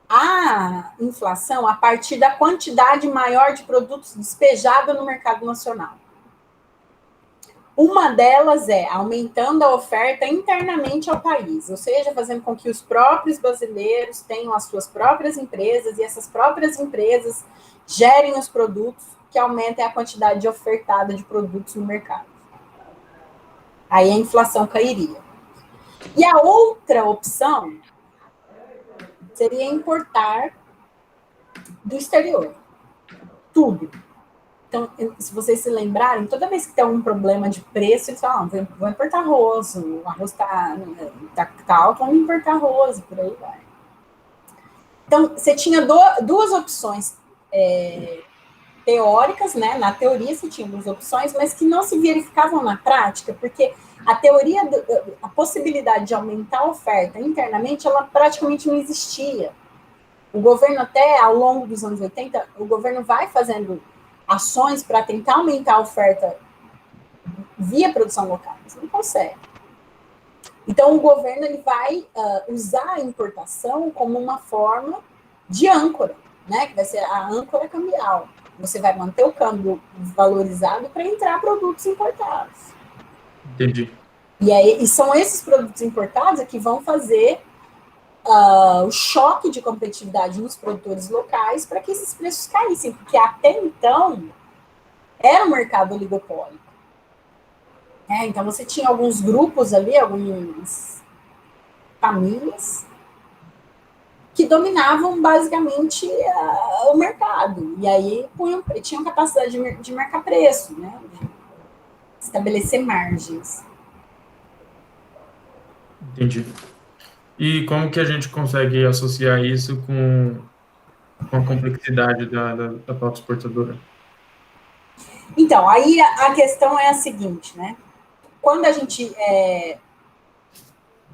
a inflação a partir da quantidade maior de produtos despejada no mercado nacional. Uma delas é aumentando a oferta internamente ao país, ou seja, fazendo com que os próprios brasileiros tenham as suas próprias empresas e essas próprias empresas gerem os produtos que aumentem a quantidade de ofertada de produtos no mercado. Aí a inflação cairia. E a outra opção seria importar do exterior. Tudo. Então, se vocês se lembrarem, toda vez que tem um problema de preço, eles falam, vou importar arroz, o arroz tá alto, vamos importar arroz, por aí vai. Então, você tinha duas opções teóricas, né? Na teoria você tinha duas opções, mas que não se verificavam na prática, porque a possibilidade de aumentar a oferta internamente, ela praticamente não existia. O governo até, ao longo dos anos 80, o governo vai fazendo ações para tentar aumentar a oferta via produção local, mas não consegue. Então, o governo ele vai usar a importação como uma forma de âncora, né? Que vai ser a âncora cambial. Você vai manter o câmbio valorizado para entrar produtos importados. Entendi. E são esses produtos importados que vão fazer o choque de competitividade nos produtores locais para que esses preços caíssem, porque até então era um mercado oligopólico. Então, você tinha alguns grupos ali, algumas famílias, que dominavam basicamente o mercado. E aí tinham capacidade de marcar preço, né? De estabelecer margens. Entendi. E como que a gente consegue associar isso com a complexidade da pauta exportadora? Então, aí a questão é a seguinte, né? Quando a gente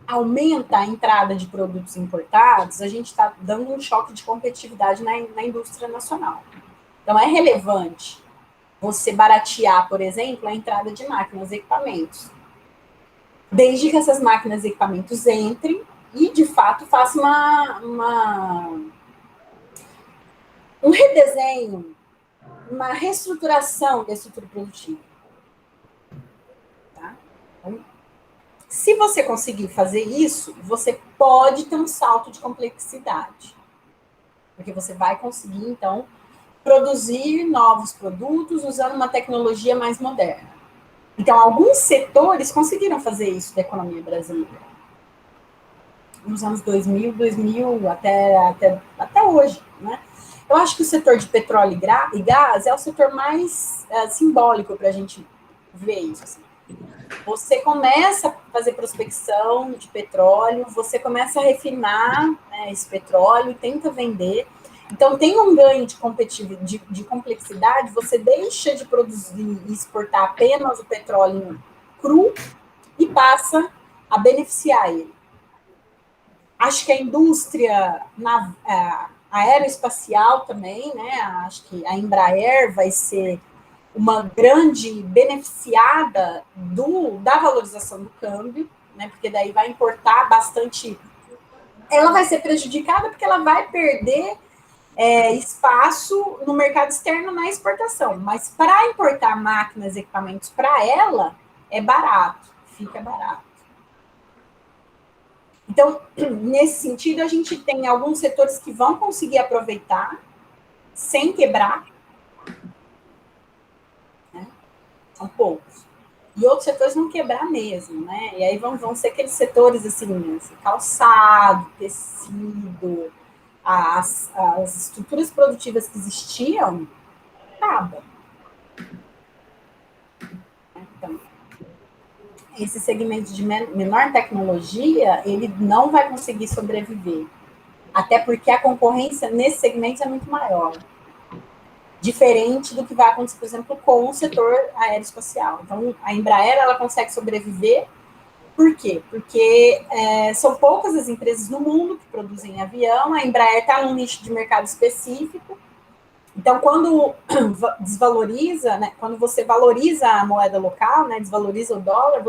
aumenta a entrada de produtos importados, a gente está dando um choque de competitividade na indústria nacional. Então, é relevante você baratear, por exemplo, a entrada de máquinas e equipamentos. Desde que essas máquinas e equipamentos entrem e, de fato, façam um redesenho, uma reestruturação da estrutura produtiva. Tá? Então, se você conseguir fazer isso, você pode ter um salto de complexidade. Porque você vai conseguir, então, produzir novos produtos usando uma tecnologia mais moderna. Então, alguns setores conseguiram fazer isso da economia brasileira. Nos anos 2000 até hoje, né? Eu acho que o setor de petróleo e gás é o setor mais simbólico para a gente ver isso. Assim. Você começa a fazer prospecção de petróleo, você começa a refinar, né, esse petróleo, tenta vender. Então, tem um ganho de complexidade, você deixa de produzir e exportar apenas o petróleo cru e passa a beneficiar ele. Acho que a indústria aeroespacial também, né? Acho que a Embraer vai ser uma grande beneficiada da valorização do câmbio, né? Porque daí vai importar bastante. Ela vai ser prejudicada porque ela vai perder espaço no mercado externo na exportação. Mas para importar máquinas e equipamentos para ela, é barato, fica barato. Então, nesse sentido, a gente tem alguns setores que vão conseguir aproveitar sem quebrar, né? São poucos. E outros setores vão quebrar mesmo, né? E aí vão ser aqueles setores, assim, calçado, tecido, as estruturas produtivas que existiam, acabam. Então, esse segmento de menor tecnologia, ele não vai conseguir sobreviver. Até porque a concorrência nesse segmento é muito maior. Diferente do que vai acontecer, por exemplo, com o setor aeroespacial. Então, a Embraer, ela consegue sobreviver. Por quê? Porque são poucas as empresas no mundo que produzem avião, a Embraer está num nicho de mercado específico. Então, quando desvaloriza, né, quando você valoriza a moeda local, né, desvaloriza o dólar,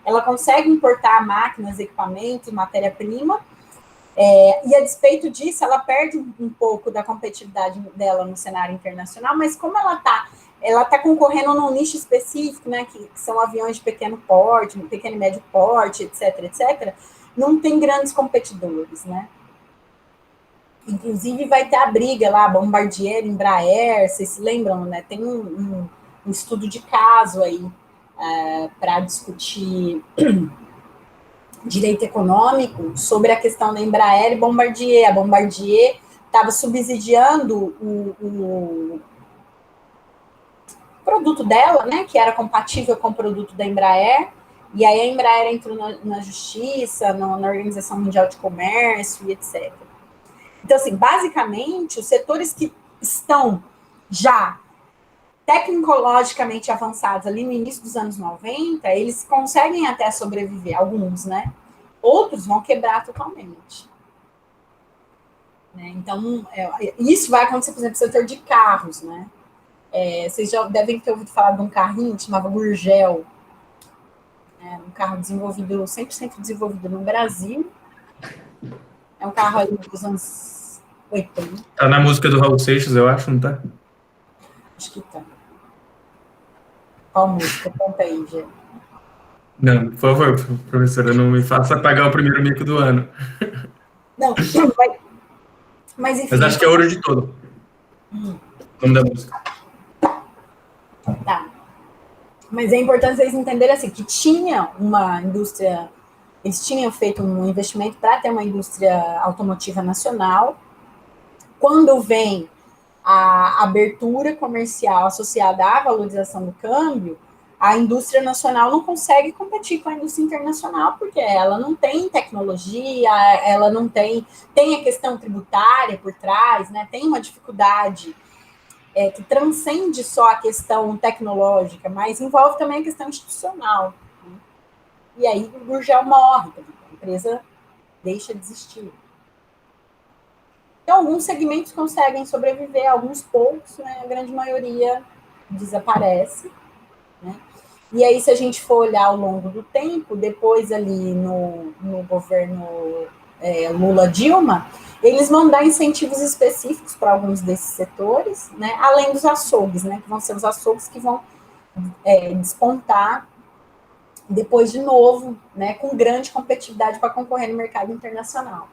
ela consegue importar máquinas, equipamentos, matéria-prima, e a despeito disso, ela perde um pouco da competitividade dela no cenário internacional, mas como ela está concorrendo num nicho específico, né, que são aviões de pequeno porte, pequeno e médio porte, etc., não tem grandes competidores, né? Inclusive, vai ter a briga lá, Bombardier, Embraer, vocês se lembram, né? Tem um estudo de caso aí para discutir direito econômico sobre a questão da Embraer e Bombardier. A Bombardier estava subsidiando o produto dela, né? Que era compatível com o produto da Embraer. E aí a Embraer entrou na justiça, na Organização Mundial de Comércio e etc. Então, assim, basicamente, os setores que estão já tecnologicamente avançados ali no início dos anos 90, eles conseguem até sobreviver, alguns, né? Outros vão quebrar totalmente. Né? Então, isso vai acontecer, por exemplo, no setor de carros, né? Vocês já devem ter ouvido falar de um carrinho que chamava Gurgel, um carro 100% desenvolvido no Brasil. É um carro ali dos anos 80. Tá na música do Raul Seixas, eu acho, não tá? Acho que tá. Qual música? Conta aí, Gê. Não, por favor, professora, não me faça pagar o primeiro mico do ano. Não, mas enfim. Mas acho que é Ouro de Todo. O nome da música. Tá. Mas é importante vocês entenderem assim, que tinha uma indústria, eles tinham feito um investimento para ter uma indústria automotiva nacional. Quando vem a abertura comercial associada à valorização do câmbio, a indústria nacional não consegue competir com a indústria internacional, porque ela não tem tecnologia, ela não tem a questão tributária por trás, né? Tem uma dificuldade que transcende só a questão tecnológica, mas envolve também a questão institucional. Né? E aí o Gurgel morre, a empresa deixa de existir. Então, alguns segmentos conseguem sobreviver, alguns poucos, né? A grande maioria desaparece. Né? E aí, se a gente for olhar ao longo do tempo, depois ali no governo Lula-Dilma, eles vão dar incentivos específicos para alguns desses setores, né? Além dos açougues, né? Que vão ser os açougues que vão despontar depois de novo, né? Com grande competitividade para concorrer no mercado internacional.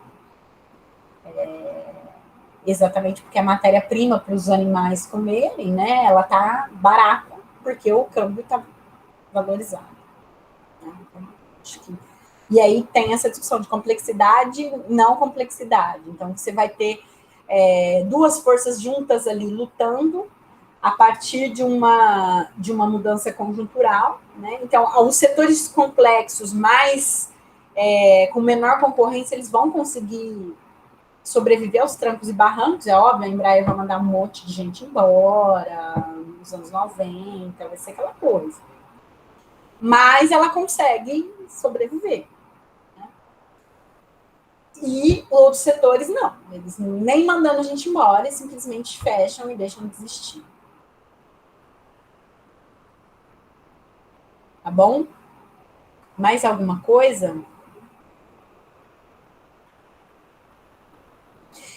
Exatamente porque a matéria-prima para os animais comerem, né? Ela está barata, porque o câmbio está valorizado. Né? Então, acho que... E aí tem essa discussão de complexidade, não complexidade. Então, você vai ter duas forças juntas ali lutando a partir de uma mudança conjuntural. Né? Então, os setores complexos, mais com menor concorrência, eles vão conseguir sobreviver aos trancos e barrancos. É óbvio, a Embraer vai mandar um monte de gente embora, nos anos 90, vai ser aquela coisa. Mas ela consegue sobreviver. Né? E outros setores não. Eles nem mandando a gente embora, eles simplesmente fecham e deixam de existir. Tá bom? Mais alguma coisa?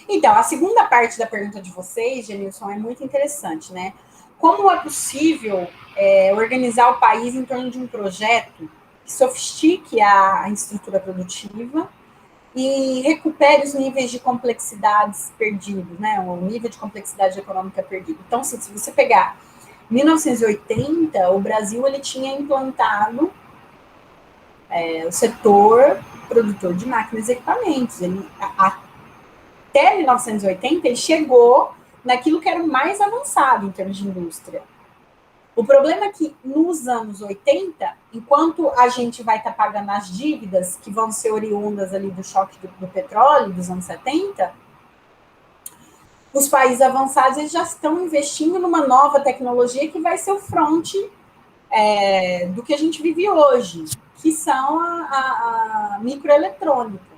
Então, a segunda parte da pergunta de vocês, Genilson, é muito interessante, né? Como é possível organizar o país em torno de um projeto que sofistique a estrutura produtiva e recupere os níveis de complexidades perdidos, né? O nível de complexidade econômica perdido. Então, se você pegar 1980, o Brasil ele tinha implantado o setor produtor de máquinas e equipamentos. Até 1980, ele chegou naquilo que era o mais avançado em termos de indústria. O problema é que, nos anos 80, enquanto a gente vai estar pagando as dívidas que vão ser oriundas ali do choque do petróleo dos anos 70, os países avançados eles já estão investindo numa nova tecnologia que vai ser o fronte do que a gente vive hoje, que são a microeletrônica.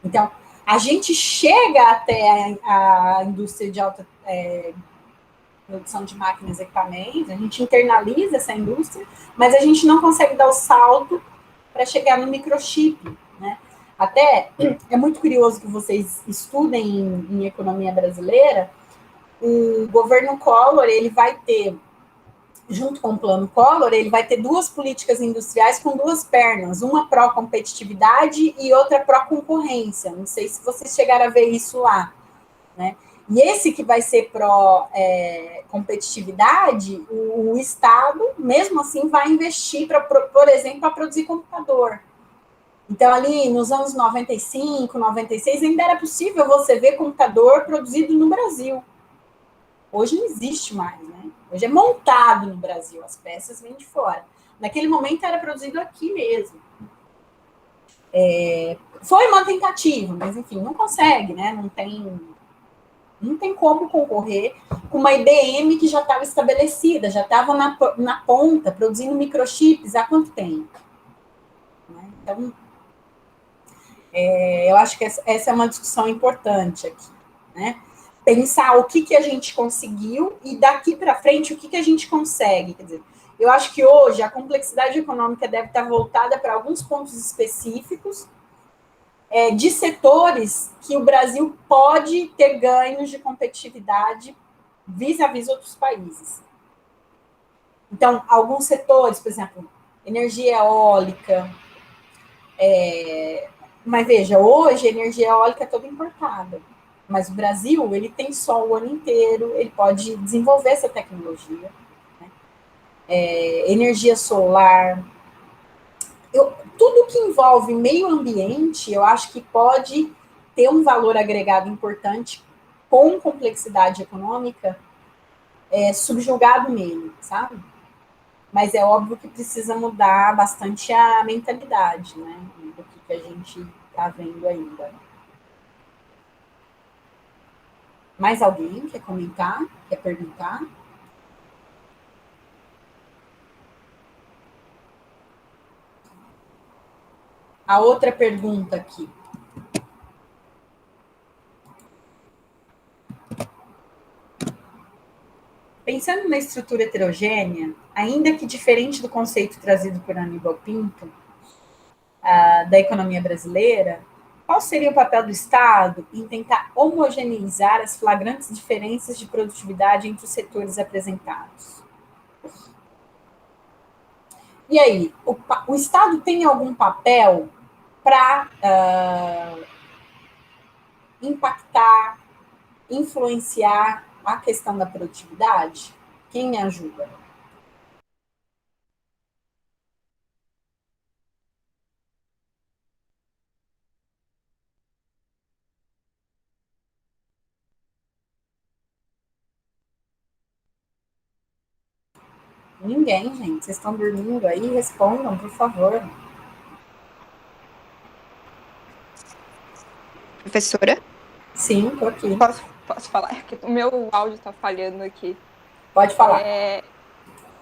Então, a gente chega até a indústria de alta produção de máquinas e equipamentos, a gente internaliza essa indústria, mas a gente não consegue dar o salto para chegar no microchip. Né? Até é muito curioso que vocês estudem em economia brasileira. O governo Collor, ele vai ter, junto com o plano Collor, ele vai ter duas políticas industriais com duas pernas, uma pró-competitividade e outra pró-concorrência. Não sei se vocês chegaram a ver isso lá. Né? E esse que vai ser pró-competitividade, o Estado, mesmo assim, vai investir, por exemplo, para produzir computador. Então, ali nos anos 95, 96, ainda era possível você ver computador produzido no Brasil. Hoje não existe mais, né? Hoje é montado no Brasil, as peças vêm de fora. Naquele momento era produzido aqui mesmo. Foi uma tentativa, mas enfim, não consegue, né? Não tem como concorrer com uma IBM que já estava estabelecida, já estava na ponta, produzindo microchips há quanto tempo? Né? Então, eu acho que essa é uma discussão importante aqui, né? Pensar o que a gente conseguiu e daqui para frente o que a gente consegue. Quer dizer, eu acho que hoje a complexidade econômica deve estar voltada para alguns pontos específicos de setores que o Brasil pode ter ganhos de competitividade vis-à-vis outros países. Então, alguns setores, por exemplo, energia eólica. Mas veja, hoje a energia eólica é toda importada. Mas o Brasil, ele tem sol o ano inteiro, ele pode desenvolver essa tecnologia. Né? energia solar. Tudo que envolve meio ambiente, eu acho que pode ter um valor agregado importante com complexidade econômica subjugado nele, sabe? Mas é óbvio que precisa mudar bastante a mentalidade, né? Do que a gente está vendo ainda. Mais alguém quer comentar? Quer perguntar? A outra pergunta aqui. Pensando na estrutura heterogênea, ainda que diferente do conceito trazido por Aníbal Pinto, da economia brasileira, qual seria o papel do Estado em tentar homogeneizar as flagrantes diferenças de produtividade entre os setores apresentados? E aí, o Estado tem algum papel para impactar, influenciar a questão da produtividade? Quem me ajuda? Ninguém, gente. Vocês estão dormindo aí? Respondam, por favor. Professora? Sim, estou aqui. Posso falar? É que o meu áudio está falhando aqui. Pode falar.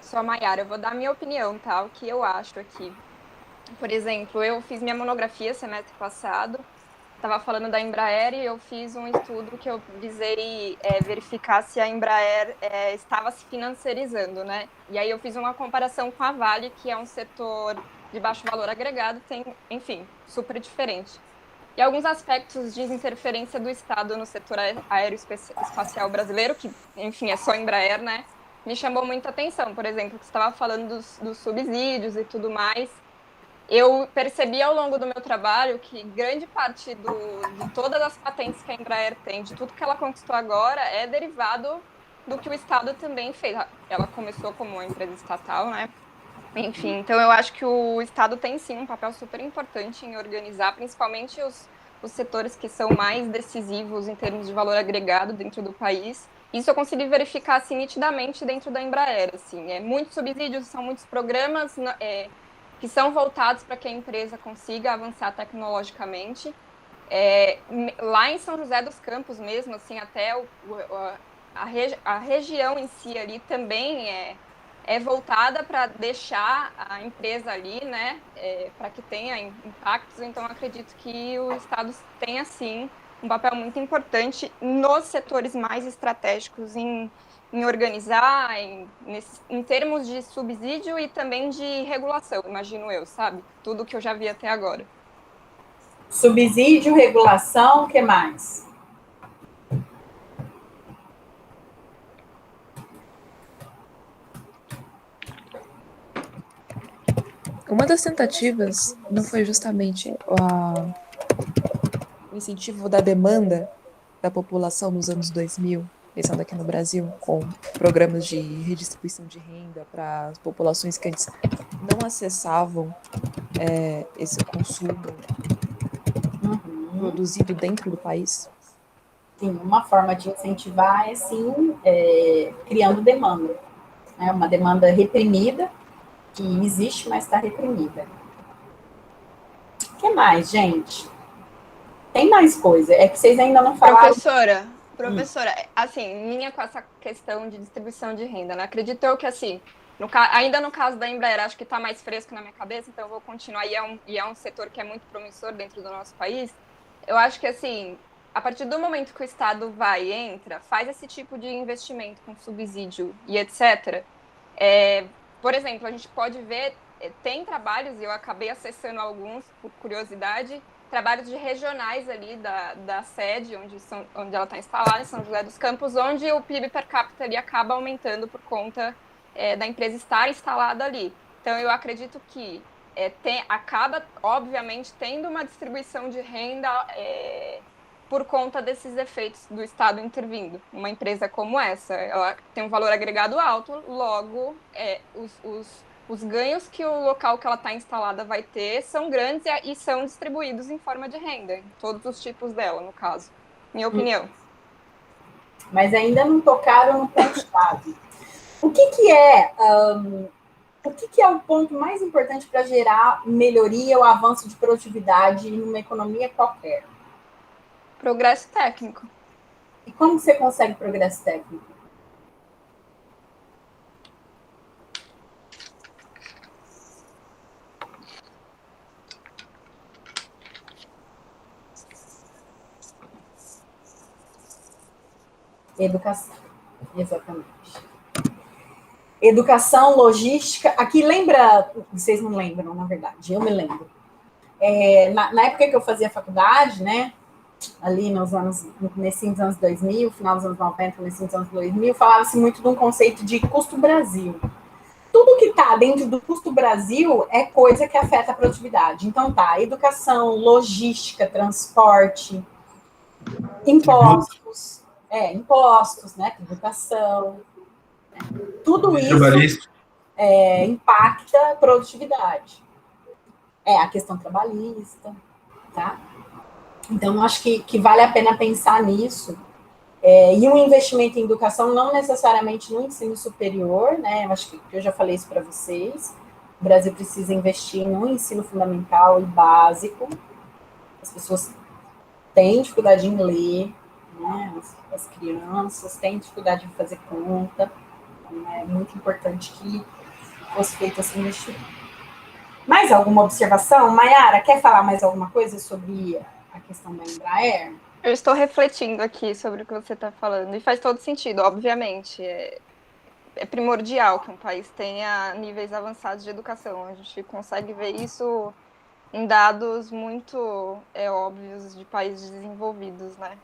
Sou a Mayara, eu vou dar a minha opinião, tá? O que eu acho aqui. Por exemplo, eu fiz minha monografia semestre passado, estava falando da Embraer e eu fiz um estudo que eu visei verificar se a Embraer estava se financiarizando, né? E aí eu fiz uma comparação com a Vale, que é um setor de baixo valor agregado, enfim, super diferente. E alguns aspectos de interferência do Estado no setor aeroespacial brasileiro, que, enfim, é só Embraer, né? Me chamou muita atenção. Por exemplo, que você estava falando dos subsídios e tudo mais. Eu percebi ao longo do meu trabalho que grande parte de todas as patentes que a Embraer tem, de tudo que ela conquistou agora, é derivado do que o Estado também fez. Ela começou como uma empresa estatal, né? Enfim, então eu acho que o Estado tem sim um papel super importante em organizar, principalmente os setores que são mais decisivos em termos de valor agregado dentro do país. Isso eu consegui verificar assim, nitidamente dentro da Embraer. Assim, muitos subsídios, são muitos programas que são voltados para que a empresa consiga avançar tecnologicamente. Lá em São José dos Campos mesmo, assim, até a região em si ali também é voltada para deixar a empresa ali, né, para que tenha impactos. Então, acredito que o Estado tem, assim, um papel muito importante nos setores mais estratégicos em organizar, em termos de subsídio e também de regulação, imagino eu, sabe? Tudo que eu já vi até agora. Subsídio, regulação, o que mais? Uma das tentativas não foi justamente o incentivo da demanda da população nos anos 2000, pensando aqui no Brasil, com programas de redistribuição de renda para as populações que antes não acessavam esse consumo produzido dentro do país? Sim, uma forma de incentivar é, sim, criando demanda. É uma demanda reprimida, que existe, mas está reprimida. O que mais, gente? Tem mais coisa. É que vocês ainda não falaram. Professora, assim, linha com essa questão de distribuição de renda, né? Acredito eu que, assim, ainda no caso da Embraer, acho que está mais fresco na minha cabeça, então eu vou continuar, e é um setor que é muito promissor dentro do nosso país. Eu acho que, assim, a partir do momento que o Estado entra, faz esse tipo de investimento com subsídio e etc., por exemplo, a gente pode ver, tem trabalhos, e eu acabei acessando alguns por curiosidade, trabalhos de regionais ali da sede, onde ela está instalada, em São José dos Campos, onde o PIB per capita ali acaba aumentando por conta da empresa estar instalada ali. Então, eu acredito que acaba, obviamente, tendo uma distribuição de renda por conta desses efeitos do Estado intervindo. Uma empresa como essa, ela tem um valor agregado alto, logo os ganhos que o local que ela está instalada vai ter são grandes e são distribuídos em forma de renda, em todos os tipos dela, no caso. Minha opinião. Mas ainda não tocaram no ponto-chave. O que é o ponto mais importante para gerar melhoria ou avanço de produtividade numa economia qualquer? Progresso técnico. E como você consegue progresso técnico? Educação, exatamente. Educação, logística. Aqui lembra, vocês não lembram, na verdade, eu me lembro. Na época que eu fazia faculdade, né, ali nesse dos anos 2000, final dos anos 90, nesse dos anos 2000, falava-se muito de um conceito de custo Brasil. Tudo que está dentro do custo Brasil é coisa que afeta a produtividade. Então tá, educação, logística, transporte, impostos, né, tributação, tudo isso impacta a produtividade. A questão trabalhista, tá? Então, acho que vale a pena pensar nisso. E um investimento em educação, não necessariamente no ensino superior, né? Eu acho que eu já falei isso para vocês. O Brasil precisa investir no ensino fundamental e básico. As pessoas têm dificuldade em ler, né? As crianças têm dificuldade de fazer conta. Então, é muito importante que fosse feito esse investimento. Mais alguma observação? Mayara, quer falar mais alguma coisa sobre a questão da Embraer? Eu estou refletindo aqui sobre o que você está falando, e faz todo sentido, obviamente. É primordial que um país tenha níveis avançados de educação. A gente consegue ver isso em dados muito óbvios de países desenvolvidos, né?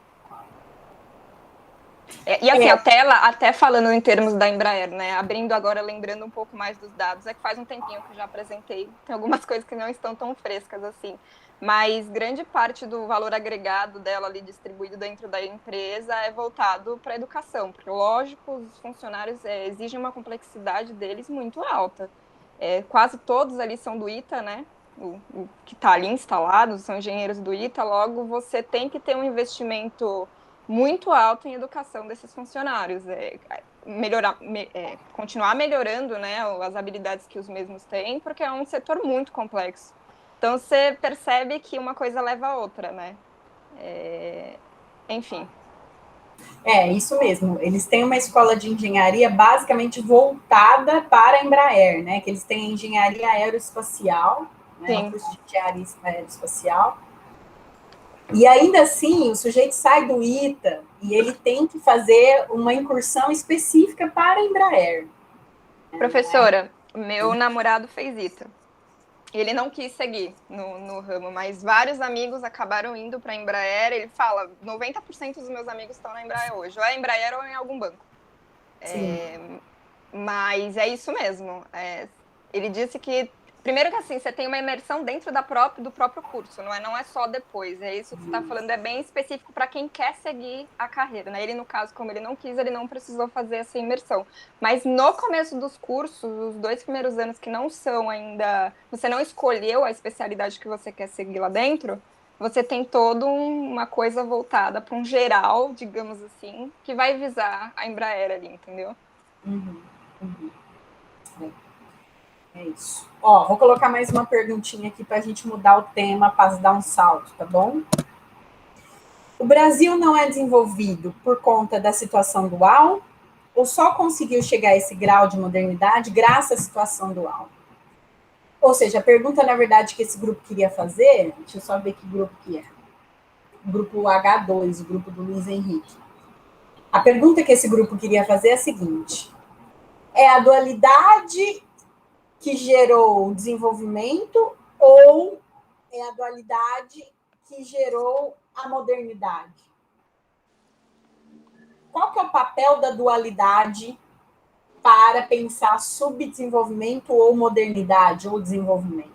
E assim, até falando em termos da Embraer, né? Abrindo agora, lembrando um pouco mais dos dados, é que faz um tempinho que eu já apresentei, tem algumas coisas que não estão tão frescas assim, mas grande parte do valor agregado dela ali distribuído dentro da empresa é voltado para a educação, porque, lógico, os funcionários exigem uma complexidade deles muito alta. Quase todos ali são do ITA, né? O que está ali instalado, são engenheiros do ITA, logo você tem que ter um investimento muito alto em educação desses funcionários, continuar melhorando, né, as habilidades que os mesmos têm, porque é um setor muito complexo. Então, você percebe que uma coisa leva a outra, né? Enfim. Isso mesmo. Eles têm uma escola de engenharia basicamente voltada para a Embraer, né? Que eles têm a engenharia aeroespacial, né? O curso de engenharia aeroespacial. E ainda assim, o sujeito sai do ITA e ele tem que fazer uma incursão específica para a Embraer. Professora, meu namorado fez ITA. Ele não quis seguir no ramo, mas vários amigos acabaram indo para a Embraer. Ele fala, 90% dos meus amigos estão na Embraer hoje, ou é Embraer ou em algum banco. Mas é isso mesmo. Ele disse que, primeiro que assim, você tem uma imersão dentro do próprio curso, não é só depois. É isso que você está falando, é bem específico para quem quer seguir a carreira, né? Ele, no caso, como ele não quis, ele não precisou fazer essa imersão. Mas no começo dos cursos, os 2 primeiros anos que não são ainda... Você não escolheu a especialidade que você quer seguir lá dentro, você tem toda uma coisa voltada para um geral, digamos assim, que vai visar a Embraer ali, entendeu? É isso. Vou colocar mais uma perguntinha aqui para a gente mudar o tema, para dar um salto, tá bom? O Brasil não é desenvolvido por conta da situação dual? Ou só conseguiu chegar a esse grau de modernidade graças à situação dual? Ou seja, a pergunta, na verdade, que esse grupo queria fazer, deixa eu só ver que grupo que é. O grupo H2, o grupo do Luiz Henrique. A pergunta que esse grupo queria fazer é a seguinte: é a dualidade que gerou o desenvolvimento ou é a dualidade que gerou a modernidade? Qual que é o papel da dualidade para pensar subdesenvolvimento ou modernidade ou desenvolvimento?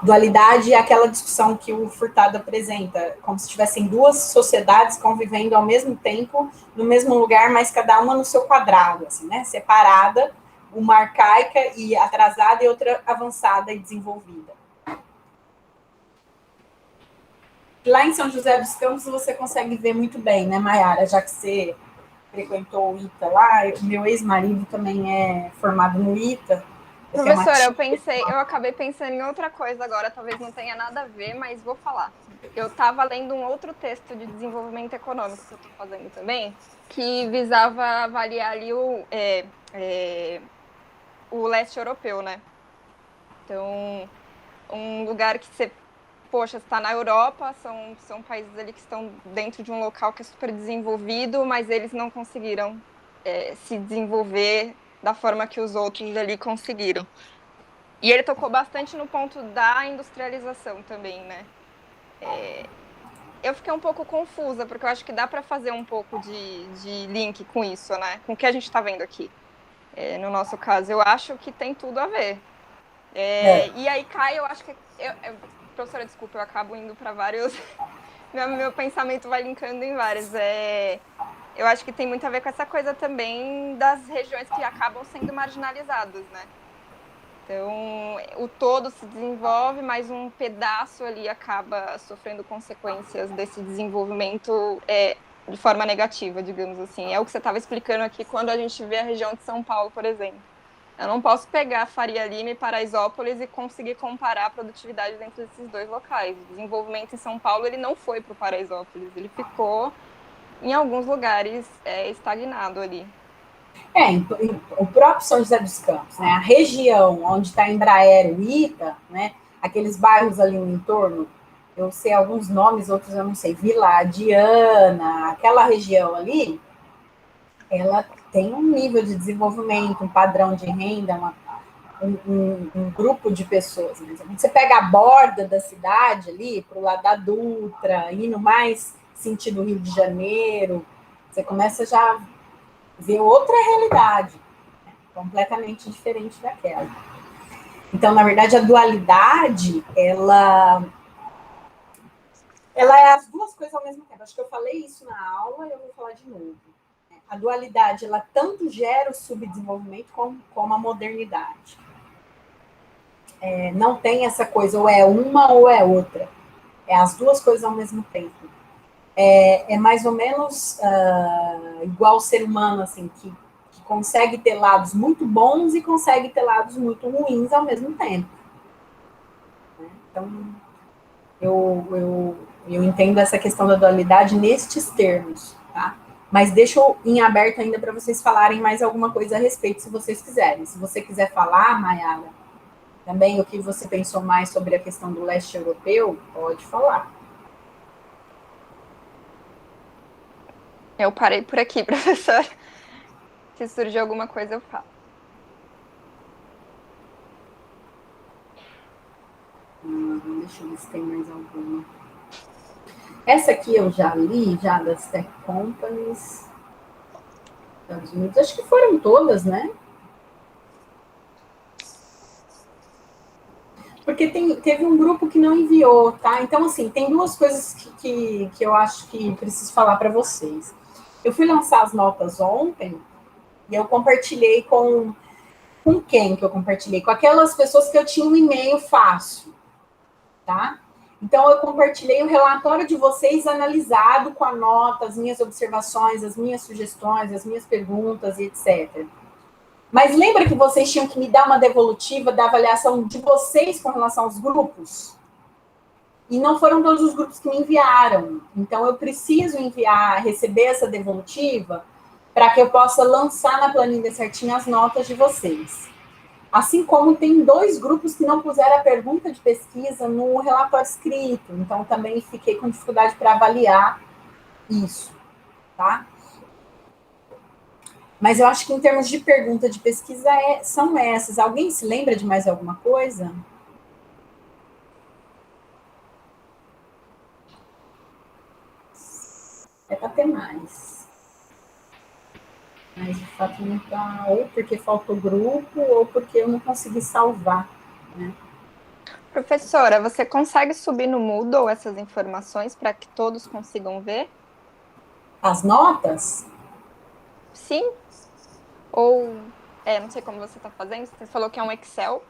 Dualidade é aquela discussão que o Furtado apresenta, como se tivessem duas sociedades convivendo ao mesmo tempo, no mesmo lugar, mas cada uma no seu quadrado, assim, né? Separada, uma arcaica e atrasada e outra avançada e desenvolvida. Lá em São José dos Campos você consegue ver muito bem, né, Mayara? Já que você frequentou o ITA lá, meu ex-marido também é formado no ITA. Professora, eu acabei pensando em outra coisa agora, talvez não tenha nada a ver, mas vou falar. Eu estava lendo um outro texto de desenvolvimento econômico que eu estou fazendo também, que visava avaliar ali o leste europeu, né? Então, um lugar que você, poxa, está na Europa, são países ali que estão dentro de um local que é super desenvolvido, mas eles não conseguiram se desenvolver da forma que os outros ali conseguiram. E ele tocou bastante no ponto da industrialização também, né? Eu fiquei um pouco confusa, porque eu acho que dá para fazer um pouco de link com isso, né? Com o que a gente está vendo aqui. No nosso caso, eu acho que tem tudo a ver. E aí cai, eu acho que... professora, desculpa, eu acabo indo para vários... meu pensamento vai linkando em vários. Eu acho que tem muito a ver com essa coisa também das regiões que acabam sendo marginalizadas, né? Então, o todo se desenvolve, mas um pedaço ali acaba sofrendo consequências desse desenvolvimento de forma negativa, digamos assim. É o que você estava explicando aqui quando a gente vê a região de São Paulo, por exemplo. Eu não posso pegar Faria Lima e Paraisópolis e conseguir comparar a produtividade dentro desses dois locais. O desenvolvimento em São Paulo ele não foi para o Paraisópolis, ele ficou em alguns lugares estagnado ali. O próprio São José dos Campos, né? A região onde está a Embraer, o ITA, né? Aqueles bairros ali no entorno, eu sei alguns nomes, outros eu não sei, Vila Diana, aquela região ali, ela tem um nível de desenvolvimento, um padrão de renda, um grupo de pessoas. Né? Você pega a borda da cidade ali, para o lado da Dutra, indo mais sentido Rio de Janeiro, você começa já a ver outra realidade, né? Completamente diferente daquela. Então, na verdade, a dualidade, ela é as duas coisas ao mesmo tempo. Acho que eu falei isso na aula e eu vou falar de novo. A dualidade, ela tanto gera o subdesenvolvimento como a modernidade. Não tem essa coisa, ou é uma ou é outra. É as duas coisas ao mesmo tempo. É mais ou menos igual o ser humano, assim, que consegue ter lados muito bons e consegue ter lados muito ruins ao mesmo tempo. Então, eu entendo essa questão da dualidade nestes termos, tá? Mas deixo em aberto ainda para vocês falarem mais alguma coisa a respeito, se vocês quiserem. Se você quiser falar, Mayara, também o que você pensou mais sobre a questão do leste europeu, pode falar. Eu parei por aqui, professor. Se surgir alguma coisa, eu falo. Deixa eu ver se tem mais alguma. Essa aqui eu já li, já das Tech Companies, Estados Unidos. Acho que foram todas, né? Porque teve um grupo que não enviou, tá? Então, assim, tem duas coisas que eu acho que preciso falar para vocês. Eu fui lançar as notas ontem e eu compartilhei com quem que eu compartilhei? Com aquelas pessoas que eu tinha um e-mail fácil, tá? Então, eu compartilhei o relatório de vocês analisado com a nota, as minhas observações, as minhas sugestões, as minhas perguntas e etc. Mas lembra que vocês tinham que me dar uma devolutiva da avaliação de vocês com relação aos grupos? E não foram todos os grupos que me enviaram. Então, eu preciso receber essa devolutiva para que eu possa lançar na planilha certinho as notas de vocês. Assim como tem 2 grupos que não puseram a pergunta de pesquisa no relatório escrito. Então, também fiquei com dificuldade para avaliar isso, tá? Mas eu acho que em termos de pergunta de pesquisa são essas. Alguém se lembra de mais alguma coisa? É para ter mais. Mas de fato não está, ou porque faltou grupo, ou porque eu não consegui salvar, né? Professora, você consegue subir no Moodle essas informações para que todos consigam ver? As notas? Sim? Ou, não sei como você está fazendo, você falou que é um Excel.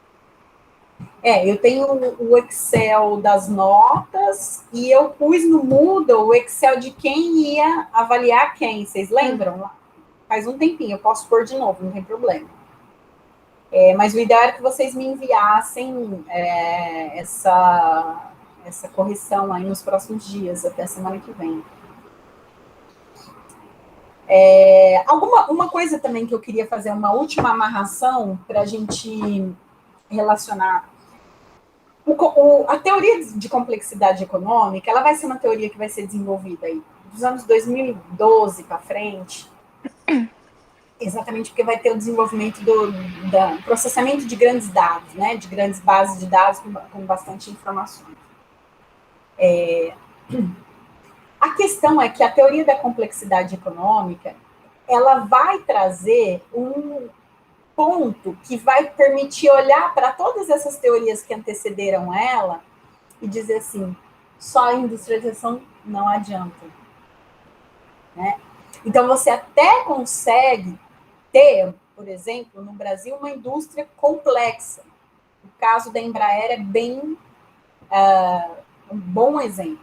Eu tenho o Excel das notas e eu pus no Moodle o Excel de quem ia avaliar quem. Vocês lembram? Faz um tempinho, eu posso pôr de novo, não tem problema. Mas o ideal era que vocês me enviassem essa correção aí nos próximos dias, até a semana que vem. Uma coisa também que eu queria fazer, uma última amarração para a gente relacionar. A teoria de complexidade econômica, ela vai ser uma teoria que vai ser desenvolvida aí dos anos 2012 para frente, exatamente porque vai ter o desenvolvimento do processamento de grandes dados, né, de grandes bases de dados com bastante informações. A questão é que a teoria da complexidade econômica, ela vai trazer um ponto que vai permitir olhar para todas essas teorias que antecederam ela e dizer assim, só a industrialização não adianta. Né? Então, você até consegue ter, por exemplo, no Brasil, uma indústria complexa. O caso da Embraer é bem um bom exemplo.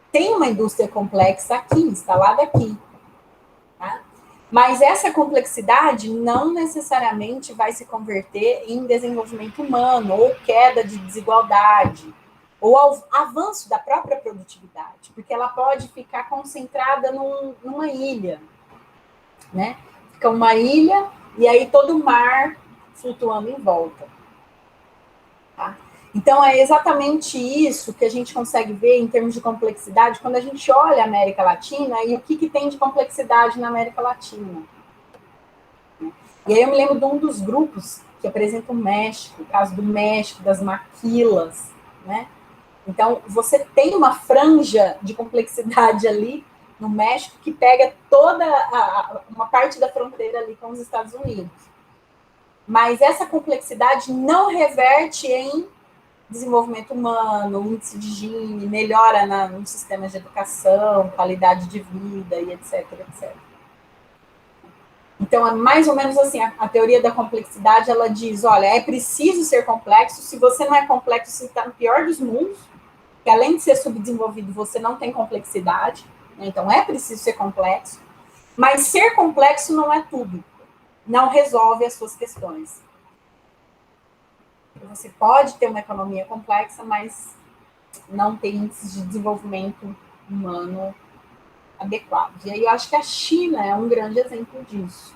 Tem uma indústria complexa aqui, instalada aqui. Tá? Mas essa complexidade não necessariamente vai se converter em desenvolvimento humano, ou queda de desigualdade, ou avanço da própria produtividade, porque ela pode ficar concentrada numa ilha, né? Fica uma ilha e aí todo o mar flutuando em volta. Tá? Então, é exatamente isso que a gente consegue ver em termos de complexidade quando a gente olha a América Latina e o que tem de complexidade na América Latina. E aí eu me lembro de um dos grupos que apresenta o México, o caso do México, das maquilas, né? Então, você tem uma franja de complexidade ali no México que pega toda uma parte da fronteira ali com os Estados Unidos. Mas essa complexidade não reverte em desenvolvimento humano, índice de Gini, melhora nos sistemas de educação, qualidade de vida e etc, etc. Então, é mais ou menos assim, a teoria da complexidade, ela diz, olha, é preciso ser complexo, se você não é complexo, você está no pior dos mundos, que além de ser subdesenvolvido, você não tem complexidade, né? Então é preciso ser complexo, mas ser complexo não é tudo, não resolve as suas questões. Você pode ter uma economia complexa, mas não tem índices de desenvolvimento humano adequados. E aí eu acho que a China é um grande exemplo disso.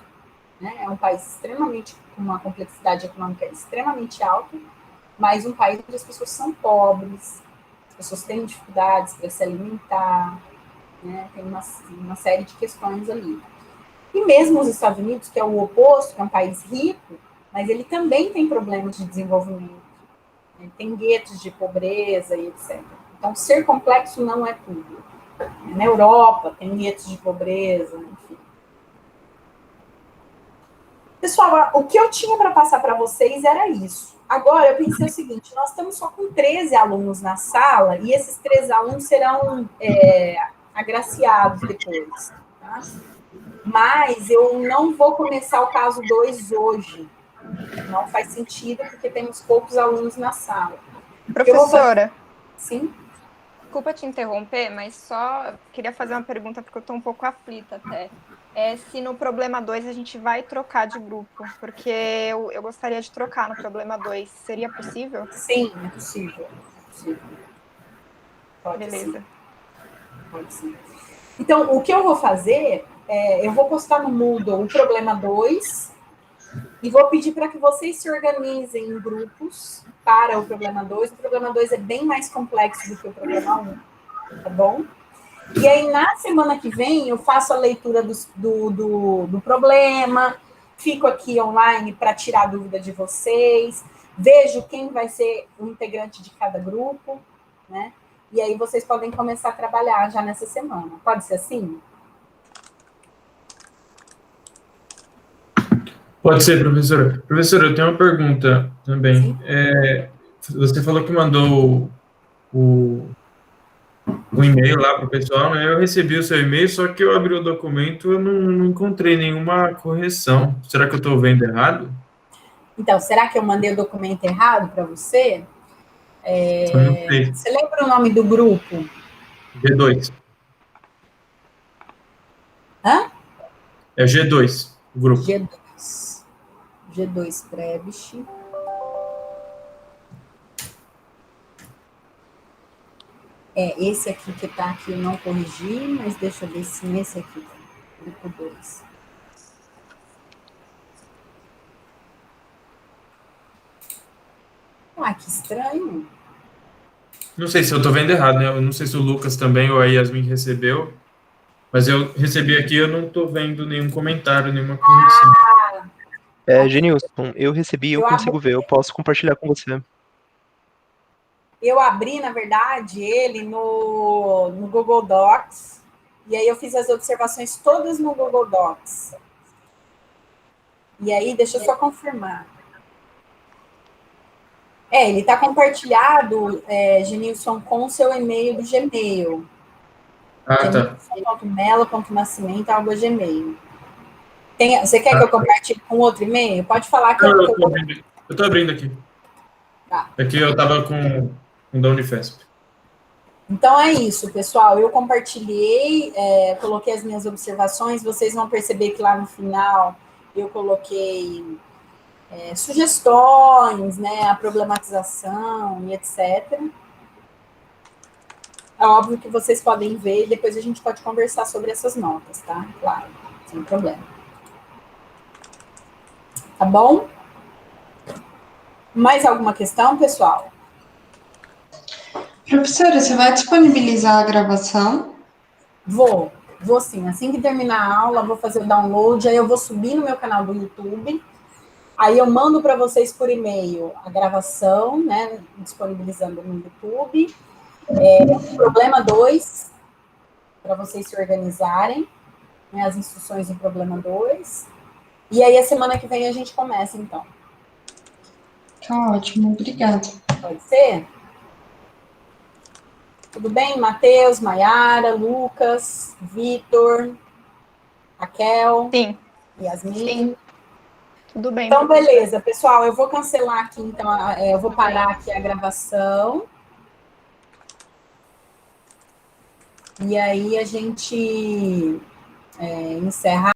Né? É um país extremamente, com uma complexidade econômica extremamente alta, mas um país onde as pessoas são pobres, as pessoas têm dificuldades para se alimentar, né? Tem uma série de questões ali. E mesmo os Estados Unidos, que é o oposto, que é um país rico, mas ele também tem problemas de desenvolvimento. Né? Tem guetos de pobreza e etc. Então, ser complexo não é tudo. Na Europa, tem guetos de pobreza, enfim. Pessoal, o que eu tinha para passar para vocês era isso. Agora, eu pensei o seguinte, nós estamos só com 13 alunos na sala, e esses 13 alunos serão agraciados depois. Tá? Mas eu não vou começar o caso 2 hoje. Não faz sentido, porque temos poucos alunos na sala. Professora. Sim? Desculpa te interromper, mas só queria fazer uma pergunta, porque eu estou um pouco aflita até. Se no problema 2 a gente vai trocar de grupo, porque eu gostaria de trocar no problema 2. Seria possível? Sim, é possível. Pode. Beleza. Sim. Pode sim. Então, o que eu vou fazer eu vou postar no Moodle o problema 2 e vou pedir para que vocês se organizem em grupos para o problema 2. O problema 2 é bem mais complexo do que o problema 1, tá bom? E aí, na semana que vem, eu faço a leitura do problema, fico aqui online para tirar a dúvida de vocês, vejo quem vai ser o integrante de cada grupo, né? E aí vocês podem começar a trabalhar já nessa semana. Pode ser assim? Pode ser, professora. Professora, eu tenho uma pergunta também. Você falou que mandou o e-mail lá para o pessoal, né? Eu recebi o seu e-mail, só que eu abri o documento e eu não encontrei nenhuma correção. Será que eu estou vendo errado? Então, será que eu mandei o documento errado para você? Eu não sei. Você lembra o nome do grupo? G2. Hã? É G2, o grupo. G2. G2 Prebisch. Esse aqui que tá aqui eu não corrigi, mas deixa eu ver se nesse aqui, grupo 2. Ah, que estranho. Não sei se eu estou vendo errado, né? Eu não sei se o Lucas também ou a Yasmin recebeu, mas eu recebi aqui, eu não estou vendo nenhum comentário, nenhuma correção. Genilson, eu recebi, eu consigo ver, eu posso compartilhar com você. Eu abri, na verdade, ele no Google Docs, e aí eu fiz as observações todas no Google Docs. E aí, deixa eu só confirmar. Ele está compartilhado, Genilson, com o seu e-mail do Gmail. Ah, tá. genilson.melo.nascimento@gmail. Você quer que eu compartilhe com outro e-mail? Pode falar que Não, eu... eu estou abrindo aqui. Tá. Aqui eu estava com o da Unifesp. Então é isso, pessoal. Eu compartilhei, coloquei as minhas observações. Vocês vão perceber que lá no final eu coloquei sugestões, né, a problematização e etc. É óbvio que vocês podem ver e depois a gente pode conversar sobre essas notas, tá? Claro, sem problema. Tá bom? Mais alguma questão, pessoal? Professora, você vai disponibilizar a gravação? Vou sim. Assim que terminar a aula, vou fazer o download, aí eu vou subir no meu canal do YouTube, aí eu mando para vocês por e-mail a gravação, né, disponibilizando no YouTube. Problema 2, para vocês se organizarem, né, as instruções do problema 2. E aí, a semana que vem, a gente começa, então. Tá ótimo, obrigada. Pode ser? Tudo bem? Matheus, Maiara, Lucas, Vitor, Raquel, Sim. Yasmin. Sim. Tudo bem. Então, beleza, pessoal, eu vou cancelar aqui, então, eu vou parar aqui a gravação. E aí a gente encerra